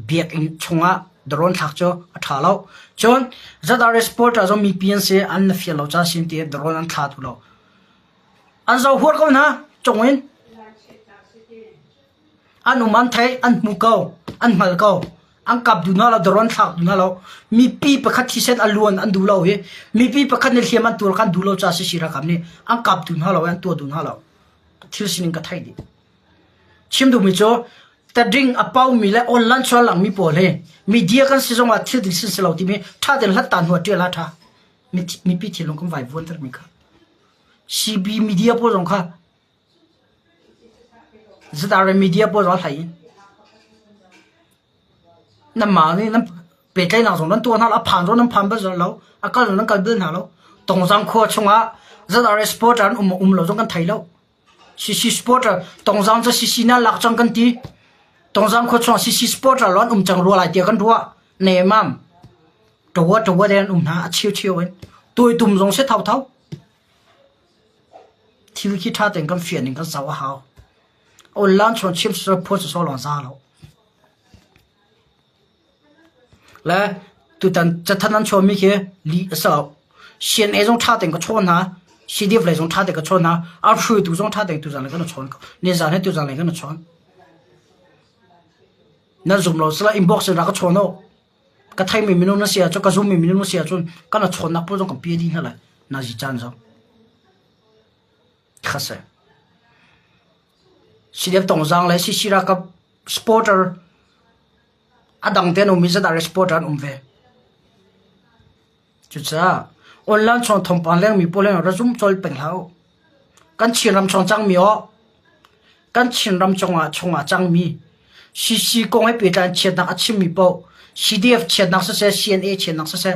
เบียกอินชงะดรอนทักจ้าท้าเราจนจะได้สปอร์ตจะมีเปลี่ยนสิอันนั้นเฟียเราจะสิ่งที่ดรอนอันท้าตัวเราอันเราหัวกันนะจงเห็นอันอุมันไทยอันมุกเกาอันมาลเกาอันกับดูน่าเราดรอนทักดูน่าเรามีปีประคัตที่เซนอล้วนอันดูเราเฮมีปีประคัตในเทียมันตัวกันดูเราจะสิระกับนี่อันกับดูน่าเราอันตัวดูน่าเราที่สิ่งก็ไทยดีชิมดูมิโจแต่ดิ้งอป้ามีและออนไลน์ชวนหลังมีปอเลยมีเดียกันสิจงว่าที่ดิสิเราที่มีถ้าเดินลัดตันหัวเดียร์ละท่ามีปีที่ลงกันไว้วันเตอร์มีค่ะซีบีมีเดียปอจงค่ะจะได้มีเดียปอจงไทยนั่นมานี่นั่นเป็ดใจหนังสงนั่นตัวนั่นละผ่านตัวนั่นผ่านไปจนแล้วอาการนั่นก็เดินหาแล้วตรงจังโคชงอ่ะจะได้สปอร์ตอันเราจงกันไทยแล้วสปอร์ตตรงจังจะซีน่าหลักจังกันทีตรงจังโคชงสปอร์ตร้อนจังรัวไหลเดียกันรัวเนมัมตัวเดนนะเชียวเองตัวตุ่มจงเสียเท่าที่วิคิดท่าแต่งกันเฟียนกันสาวหาวโอ้ล้านชนชิมสปอร์ตโซลอนซาแล้วและตัวนั้นจะท่านั้นชมมีแค่ลีสาวเชียนเอจงท่าแต่งก็ชนนะซีดีฟเลยจงท่าแต่งก็ชนนะอาร์ฟูตัวจงท่าแต่งตัวจังเลยก็ชนเนี่ยจังให้ตัวจังเลยก็ชนนั่นจุ่มเราสละอินบ็อกซ์เราก็ชนเอาก็ไทยมีมินุนเสียจนก็ซุ่มมีมินุนเสียจนก็น่าชนนักพูดจงกับเปียดีนั่นแหละน่าจิจันจ้าข้าศึกสิเดียบตรงจังเลยสิระกับสปอร์ตร์อันดังเต้นมีจะได้สปอร์ตร์เวจุดจ้าออนไลน์ชนทำปานเลี้ยงมีโปรเลี้ยงเราจุ่มจอยเป็นแล้วกันชินรำชงจังมีอ๋อกันชินรำชงจังมีสิกงให้เปลี่ยนเชียนนักอาชีพมีเป้าCDF เชียนนักเสีย CNA เชียนนักเสีย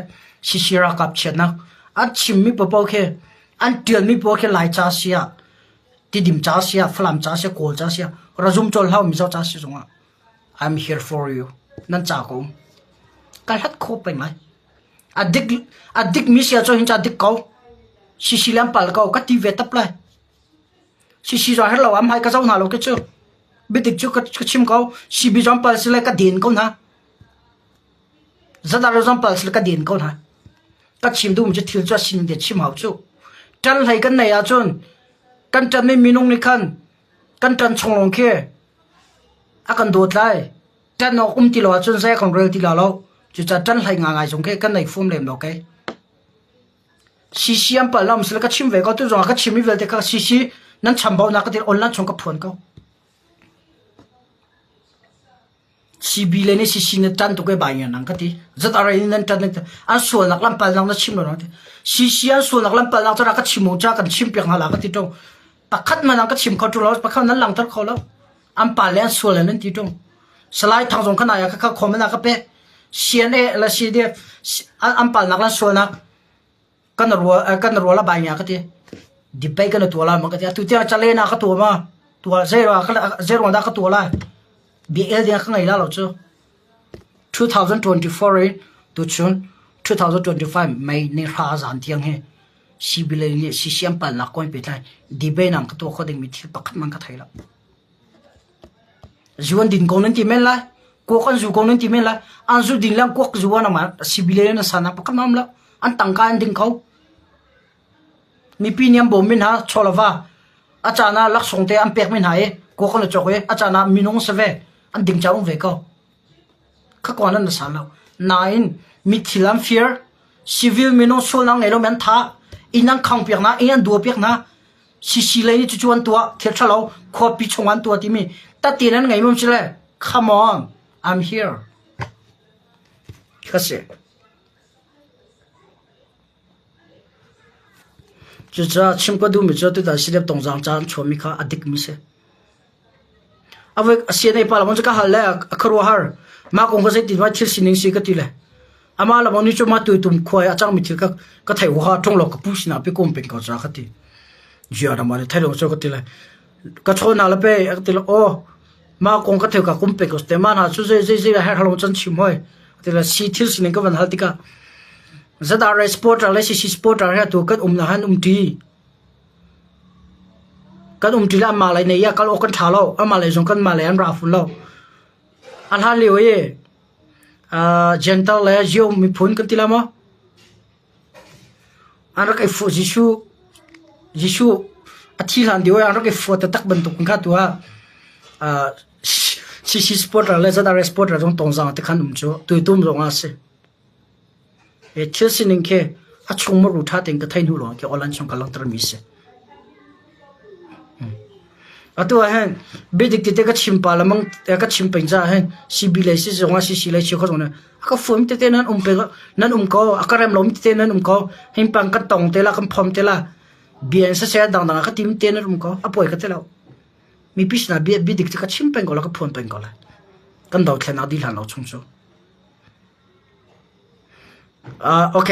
สิระกับเชียนนักอาชีพมีเป้าแค่ อันเตือนมีพวกแค่หลายจ้าเสียที่ดิมจ้าเสียฝรั่งจ้าเสียโกลจ้าเสียระจุมจนเฮามีเจ้าจ้าเสียจงอ่ะ I'm here for you นั่นจ้ากูการฮัดโคไปไหมอดิกมีเสียจนหินจ้าดิกเขาชิลำปัลเขาก็ตีเวทับเลยชิจอยให้เราอัมให้ก็เจ้าหน้าเราก็เจอบิดจุก็ชิมเขาชิบิจอมปัลสิเลยก็เดินเขานะจะได้เราจอมปัลสิเลยก็เดินเขานะก็ชิมดูมันจะทิ้งจ้าชิมเด็ดชิมเอาจูจันให้กันไหนอ่ะจนกันจันไม่มีนุ่งในขันกันจันชงลงแค่อากันโดดไล่จันเอาตีเราจนใส่ของเรือตีเราจะจันให้ง่ายๆชงแค่กันไหนฟุ้มเล่มเราแค่ชิอัมปัลเราไม่สิเลยก็ชิมเวก็ตัวจงก็ชิมไม่เวแต่ก็ชินั่นฉันบอกนักที่ออนไลน์ชงกับผลเขาชีบิเลนี่ชิเนี่ยจันตุกไปบายนั่งก็ที่จัดอะไรนี่นั่นจันนั่นอันส่วนนักลำปัลนักนั่นชิมแล้วนะชิอันส่วนนักลำปัลนักจะนักชิมมุ่งจากกันชิมเปียกหาลักก็ที่ตรงปักขัดมันนักชิมเขาจุลปักขัดนั้นหลังตัดเขาแล้วอันปัลเลี้ยงส่วนนั่นที่ตรงสไลด์ทางตรงขนาดยังเขาคอมมันนักก็เป๊ะCNA และ CDF อันปัลนักนั่นส่วนนักกันรัวละบายนั่นก็ที่ดิบไปกันตัวละมันก็ที่ตัวที่จะเล่นนักก็ตัวมาตัวเซโร่นักก็ตัวละBL เดียข้างในแล้วเราเจอ2024เลยตัวชน2025ไม่ในราชานเทียงเฮชีบิเลนี่ชิอัมปัลนักก้อยไปได้ดิบไปนั่งก็ตัวเขาเด้งมีที่ปักขัดมันก็ไทยละจวนดินกองนั้นที่เม่นละกูกันจูกองนั้นที่เม่นละอันจูดินแล้วกูจวนน่ะมาชีบิเลนี่สานะปักขัดมันละอันตั้งการดินเขามีปีนี้บ่มินหาชอลว่าอาจารย์น่ะลักส่งเตอันเปียกมินหายกูคนละจอกเออาจารย์น่ะมีน้องเสวอันดิ่งจ้าเวก็ข้าก่อนนั้นน่ะสารแล้ว9มีทิลัมเฟียร์ซีวิลมีน้องส่วนนั่งไงเราแม่นท่าอีนั่งขังเปียกนะอีนั่งดัวเปียกนะชิเลยนี่จวนตัวเทียบเราขอปีชงวันตัวที่มีแต่ตีนั้นไงมันใช่เลย Come on I'm here ก็เสีย就是ชิมก็ดูไม่เจอตัวแต่สิเด็บตรงจางจานชวนมีข้าอดีตมิเสเอาไว้เสียในป่าละมันจะก็หันแล้วครัวฮาร์มาคงก็จะติดว่าทิลสินิงสิก็ติดเลยอามาละมันนี่จะมาตัวตุ่มควายอาจารย์มิทิลก็ไทยว่าท่องหลอกกับผู้สินะไปกุมเป็นก็จะก็ติดเจ้าละมันไทยลงจะก็ติดเลยก็ชนอะไรไปก็ติดเลยโอ้มาคงก็ไทยกับกุมเป็นก็แต่มาหาช่วยให้เราจันชิมไว้ติดเลยสิทิลสินิงก็วันหัดติกาจะได้สปอร์ตอะไรสิสปอร์ตอะไรตัวก็นะฮันทีกันทีละมาเลยเนี่ยกันโอกันท่าเรามาเลยส่งกันมาเลยอันราฟุนเราอันฮันเลี้ยวเย่เจนตัลเลยจิโอมีพูนกันทีละมั้งอันรักไอ้ฟูจิชูอาทิตย์หันเดียวอันรักไอ้ฟูแต่ตักบรรทุกกันตัวสิสปอร์ตอะไรจะได้สปอร์ตอะไรตรงจังแต่ขันจ้ะตัวตุ้มตรงอาเซ่เชื่อสินึงแค่อาชงมารู้ท่าเต็งก็ไทยนู่นหรอกแค่อลันชงกำลังตระมิเสตัวเห็นเบดิกติดก็ชิมปาละมั้งก็ชิมเป็นจ้าเห็นสิบิเลยสิจงว่าสิเลยชิวเขาตรงนั้นก็ฟุ้งติดนั้นเปก็นั้นก็ก็เริ่มล้มติดนั้นก็เห็นปังก็ตรงเตละก็พร้อมเตละเบียนเสียดังก็ทีมเตนั้นก็ป่วยก็เตละมีพิษนะเบดิกติดก็ชิมเป็นก็แล้วก็พ้นเป็นก็เลยกันดาวแค่นาดีหลังเราชงโซ่โอเค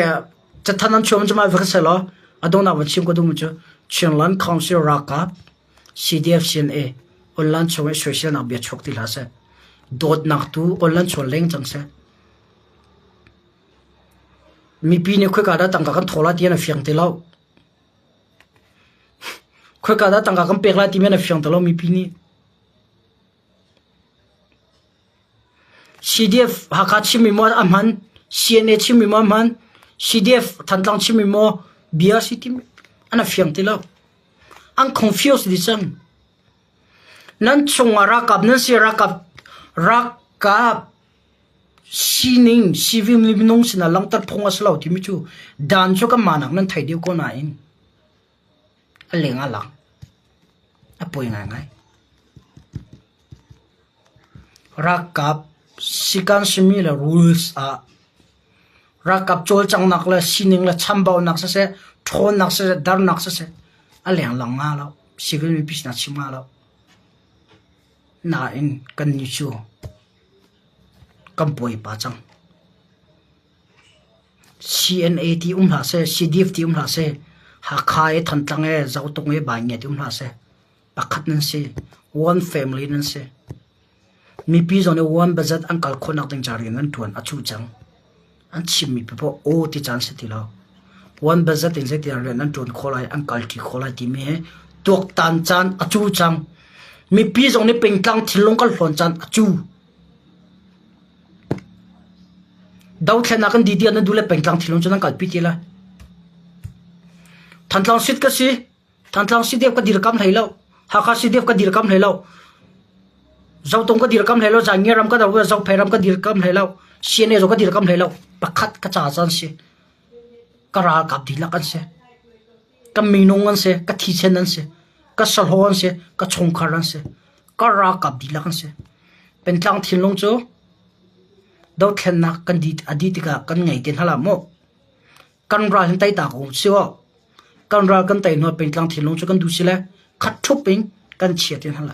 จะท่านั้นชมจะมาเวกเสร็จแล้วตรงนั้นวันชิมก็ดูมั้งจ้ะเชียงรายคอนซิลรักกับ CDF CNA ออนไลน์ชมช่วยเสียนักเบียดชกติลาเสโดดนักตู้ออนไลน์ชมเล้งจังเสมีปีนี้คุยกันได้ตั้งกันโทรละที่นั่นเฟียงติแล้วคุยกันได้ตั้งกันเปียกละที่นั่นเฟียงติแล้วมีปีนี้ CDF หากชิมิมออัมฮันCNA ชิมิมอมัน CDF ทันตังชิมิมอ BRC ที่อันนั้นเฟียงติแล้วอัน confused ดิฉันนั่นชงรักกับนั่นเสียรักกับซีนิงซีวิมลิมนงสินะหลังตัดพงศ์สลาวที่มิจูดันชกมานักนั่นไทยเดียวก็น่าอินอะไรงั้นหลังป่วยง่ายรักกับสิการสิมีละ rules รักกับโจลจังนักละซีนิงละชัมบาวนักเสียทอนนักเสียดาร์นักเสียอะไรอย่างหลังมาแล้วสิวิมีพิษนักชิมาแล้วน่าอินกันนิจูกันป่วยป่าจัง CNA ที่หาเสีย CDF ที่หาเสีย ha khai than tlang e zau tung e ba nge tum la se pakhat nan se one family nan se mi pi zone one budget uncle khonak teng chari nan tuan achu chang an chim mi po o ti chan se ti lo one budget in se ti ran nan tuan kholai uncle ti kholai ti me tok tan chan achu chang mi pi zone peng tlang thilong kal hlon chan achu dau thena kan di an dule peng tlang thilong chan kal pi ti la than tlang sit ka si than tlang si dev ka dir kam thailo ha kha si dev ka dir kam thailo zau tong ka dir kam thailo za ngeram ka daw zau phairam ka dir kam thailo siene zo ka dir kam thailo pakhat ka cha chan si kara kap di la kan se ka minong an se ka thi chen an se ka sal ho an se ka chong khar an se kara kap di la kan se pen tlang thilong chu dau thena kan di aditika kan ngai ten hala mo kan ra hin tai ta ko siwa kan ra kan tai no pen tlang thilong chu kan du sile khat thu ping kan chia ten hala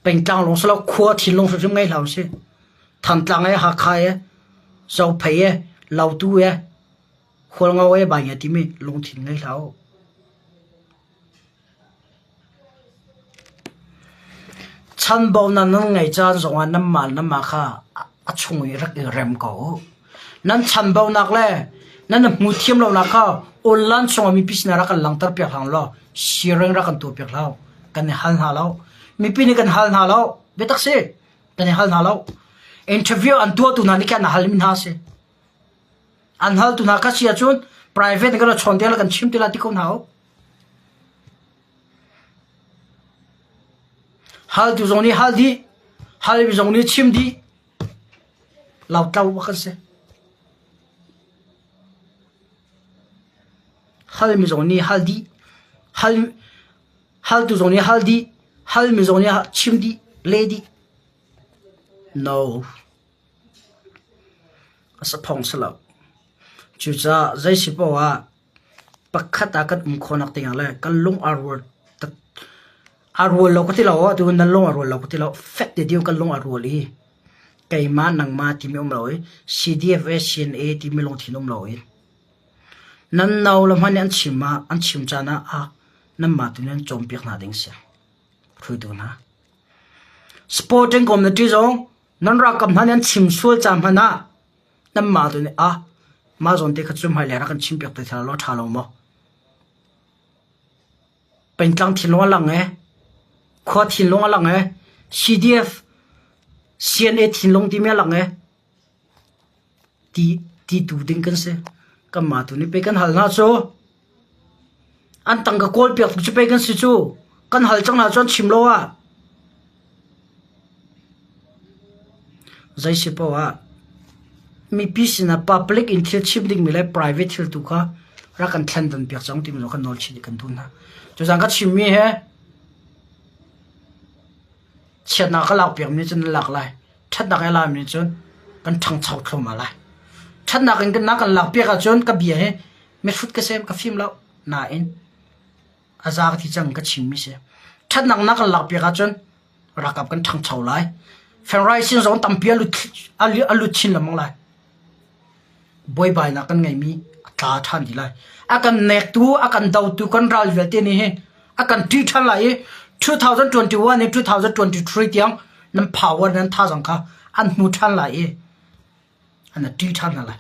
pen tlang long sala khua thilong chu ngai lau se than tlang e ha khai e zau phai e lau tu e khol ngau e ba ya ti mi long thin ngai lau chan bo na nan ngai chan zonga nam mal na ma kha achung i rak rem ko nan chan bo nak le nan mu thiam lo na kha online songa mi pisna ra kan lang tar pe hang lo shireng ra kan tu pe lau kan hal ha lo mi pi ni kan hal na lo betak se kan hal na lo interview an tu na ni kan hal min ha se an hal tu na ka sia chun private ga chon de la kan chim te la ti ko na ho hal tu zoni hal di hal bi zoni chim di lau tau wa kan se hal mi zoni hal di hal tu zoni hal di hal mi zoni chim di lady no asa phong sala chu cha zai si po wa pakhata kan khonak te ngale kan lung arwor arwol lo ko ti lo tu nan long arwol lo ko ti lo fet de dio kan long arwol hi kai ma nang ma ti mi om lo cdf sna ti mi long thinom lo nan naw lam han an chim chana a nam ma tu nan chom pek na ding se khu du na sporting community zong nan ra kam han an chim sul cham hana nam ma tu ne a ma zon te khachum hai le ra kan chim pek te thala lo tha lo mo pen tlang thilo lang e khwa thilong lang e cdf cna thilong ti me lang e ti tu ding kan se kam ma tu ni pe kan hal na cho an tang ka kol pe chu pe kan si chu kan hal chang na chon chim lo wa zai se po wa mi pisina public internship ding mi le private thil tu kha ra kan thlan dan pe chang ti mo kan nol chi kan tu na chu jang ka chim mi he chen na ka lak piak mi chen lak lai that na ka la mi chon kan thang chau thlo ma lai that na kan na kan lak piak a chon ka bia he me fut ka sem ka phim lo na in azar thi chang ka chim mi se that na kan lak piak a chon rakap kan thang chau lai fan rai sin zong tam pia lu chin la mang lai boy bai na kan ngai mi ta than di lai akan nek tu akan dau tu kan ral vel te ni he akan ti than lai 2021 and 2023 tiang nam power nan tha jang kha an mu than lai e an ti than la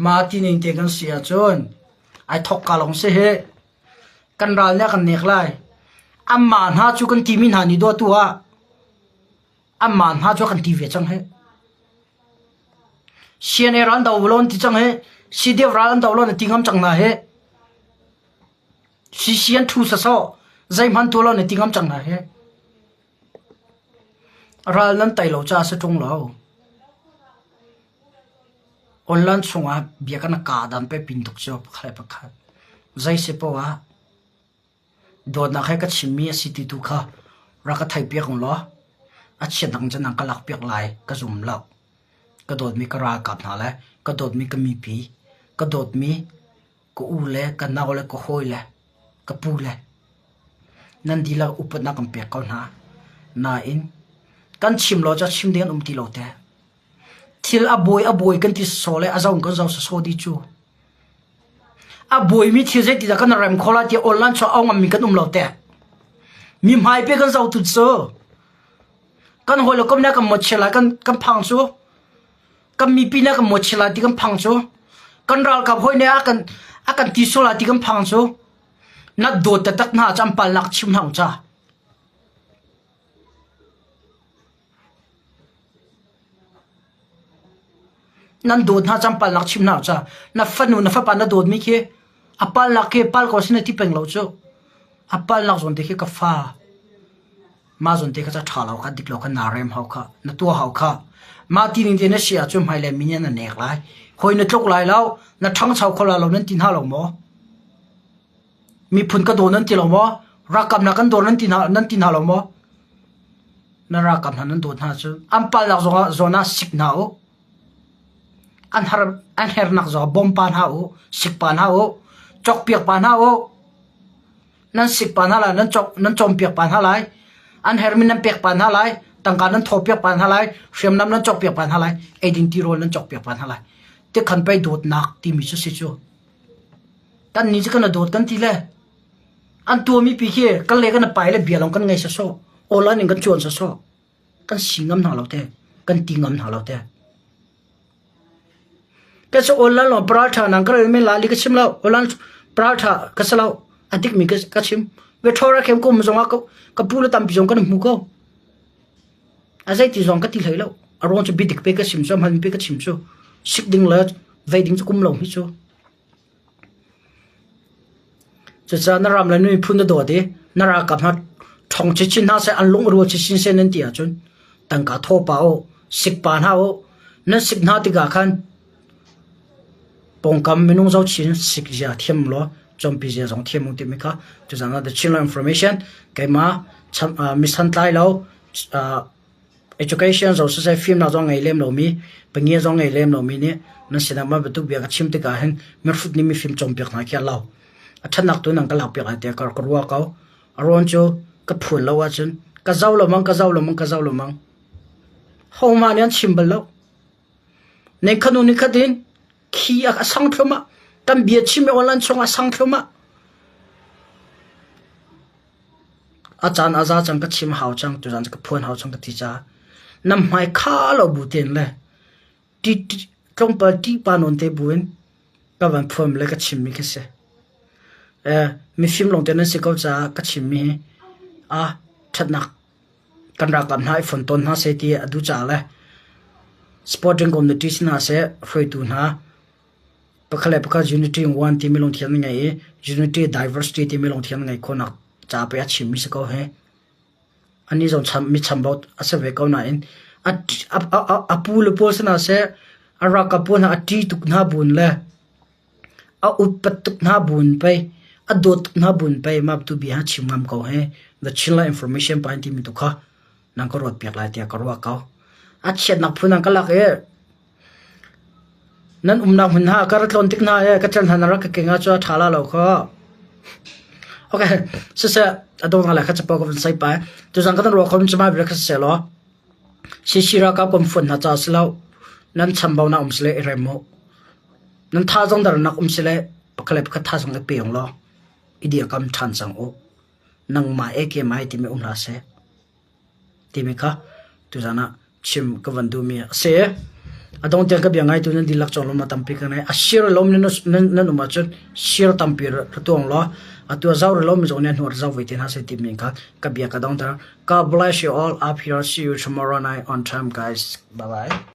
ma ti ning te kan sia chon ai thok ka long se he kan ral na kan nek lai amman ha chu kan ti min ha ni do tu ha amman ha chu kan ti ve chang he siane ran daw lon ti chang he sidev ran daw lon ti ngam chang na he sian thu sa so zai man to lo ne tingam chang na he ral nan tai lo cha sa tung lo online chunga bia kana ka dan pe pin tok cho khlai pa kha zai se po wa do na khai ka chimi city tu kha ra ka thai pe kong lo a chen dang jan ka lak pek lai ka zum lo ka dot mi ka ra kap na le ka dot mi ka mi pi ka dot mi ko u le ka na le ko hoi le kapule nan dila upat na kan pe ka na in kan chim lo cha chim den ti lo te thil aboi kan ti sole azaung kan zaw so di chu aboi mi thil je ti da kan ram khola ti online cho ong mi kan lote mi mai pe kan zaw tu so kan holo kom na kan mo chela kan phang chu kan mi pi na kan mo chela ti kan phang chu kan ral ka hoi ne akan ti so la ti kan phang chu na do ta tak na cham pal lak chim nang cha nan do na cham pal lak chim nang cha na fanu na fa pa na do mi ke apal lak ke pal ko sine ti peng lo chu apal lak zon te ke ka fa ma zon te ka cha thala ka dik lo ka na rem hau kha na tu hau kha ma ti ning te na sia chu mai le mi na nek lai khoi na tlok lai lao na thang chau khola lo nan tin ha lo mo mi phun ka do nan ti lo mo rakam na kan do nan tin ha lo mo na rakam nan do na chu am pal lak zona sik na o an her nak zo bom pan ha o sik pan ha o chok piak pan ha o nan sik pan ha la nan chom piak pan ha lai an her min nan piak pan ha lai tangka nan tho piak pan ha lai shem nam nan chok piak pan ha lai eding ti rol nan chok piak pan ha lai te khan pai dot nak ti mi chu si chu tan ni kan dot kan ti le an tu mi pi ke kan le kan pai le bialong kan ngai sa so ola ning kan chon sa so kan singam na lo te kan tingam na lo te ke so ola lo pratha nang kar me la li ka chim lo ola pratha ka salo adik mi ka chim we thora kem ko mzonga ka pula tam bijong kan mu ko azai ti zong ka ti lelo aron chu bidik pe ka chim so man pe ka chim so sik ding la ve ding chu kum lo hi chu chu cha na ram la nui phun da do de na ra ka na thong chi chin na se an long ro chi sin se nen ti a chun tang ka tho pa o sik pa na o na sik na ti ga khan pongkam minung zau chin sik ja thiam lo chompi je jong thiam ti mi kha chu jana the children information kaima misan tai lo education zo se film na zong ngai lem lo mi pengi zong ngai lem lo mi ni na sinama betu bia ka chim te ka hen mer fut ni mi film chompi na kya law athanak tu nang ka lak pe ka te kar korwa ka aron chu ka phul lo wa chun ka zaw lo mang ho ma nyan chimbal lo ne khanu ni khadin khi a sang thoma tam bia chim online chong a sang thoma achan aza chang ka chim hau chang tu jan ka phone hau chang ka ti cha nam mai kha lo bu ten le ti trong pa ti pa non te buin ka van phom le ka chim mi ke se mi film long ten se ko cha ka chim mi a thatnak kan ra kam nai phone ton na se ti adu cha le sporting community na se free tu na pakale paka unity one team long thian ngai unity diversity team long thian ngai khona cha pe a chim mi se ko he ani zon cham mi cham bot ase ve ko na in a pul pol na se ara ka pon a ti tuk na bun le a upat tuk na bun pe a dot na bun pe map tu bi ha chim ngam ko he the chilla information point mi tu kha nang ko rot piak lai tia ka ro ka a chet nak phun ang ka lak e nan umna hun ha kar tlon tik na e ka chan hanara ka kenga cha thala lo kho okay so adong la kha chapa ko sai pa tu jang ka ro khom chama bi ka se lo shira ka kom phun na cha slo nan chambau na umsle remo nan tha jong dar nak umsle pakale ka tha jong le peong lo idia kam than sang o nang ma eke mai ti me umla se ti me ka tu jana chim ka vandu mi se adong te ka bi ngai tu nan dilak cholo ma tampi ka nai ashir lom nan uma chun shir tampi tong lo atu zaur lom zo ne nor zaw waitin ha se ti me ka bi ka dong ta God bless you all up here, see you tomorrow night on time guys, bye bye.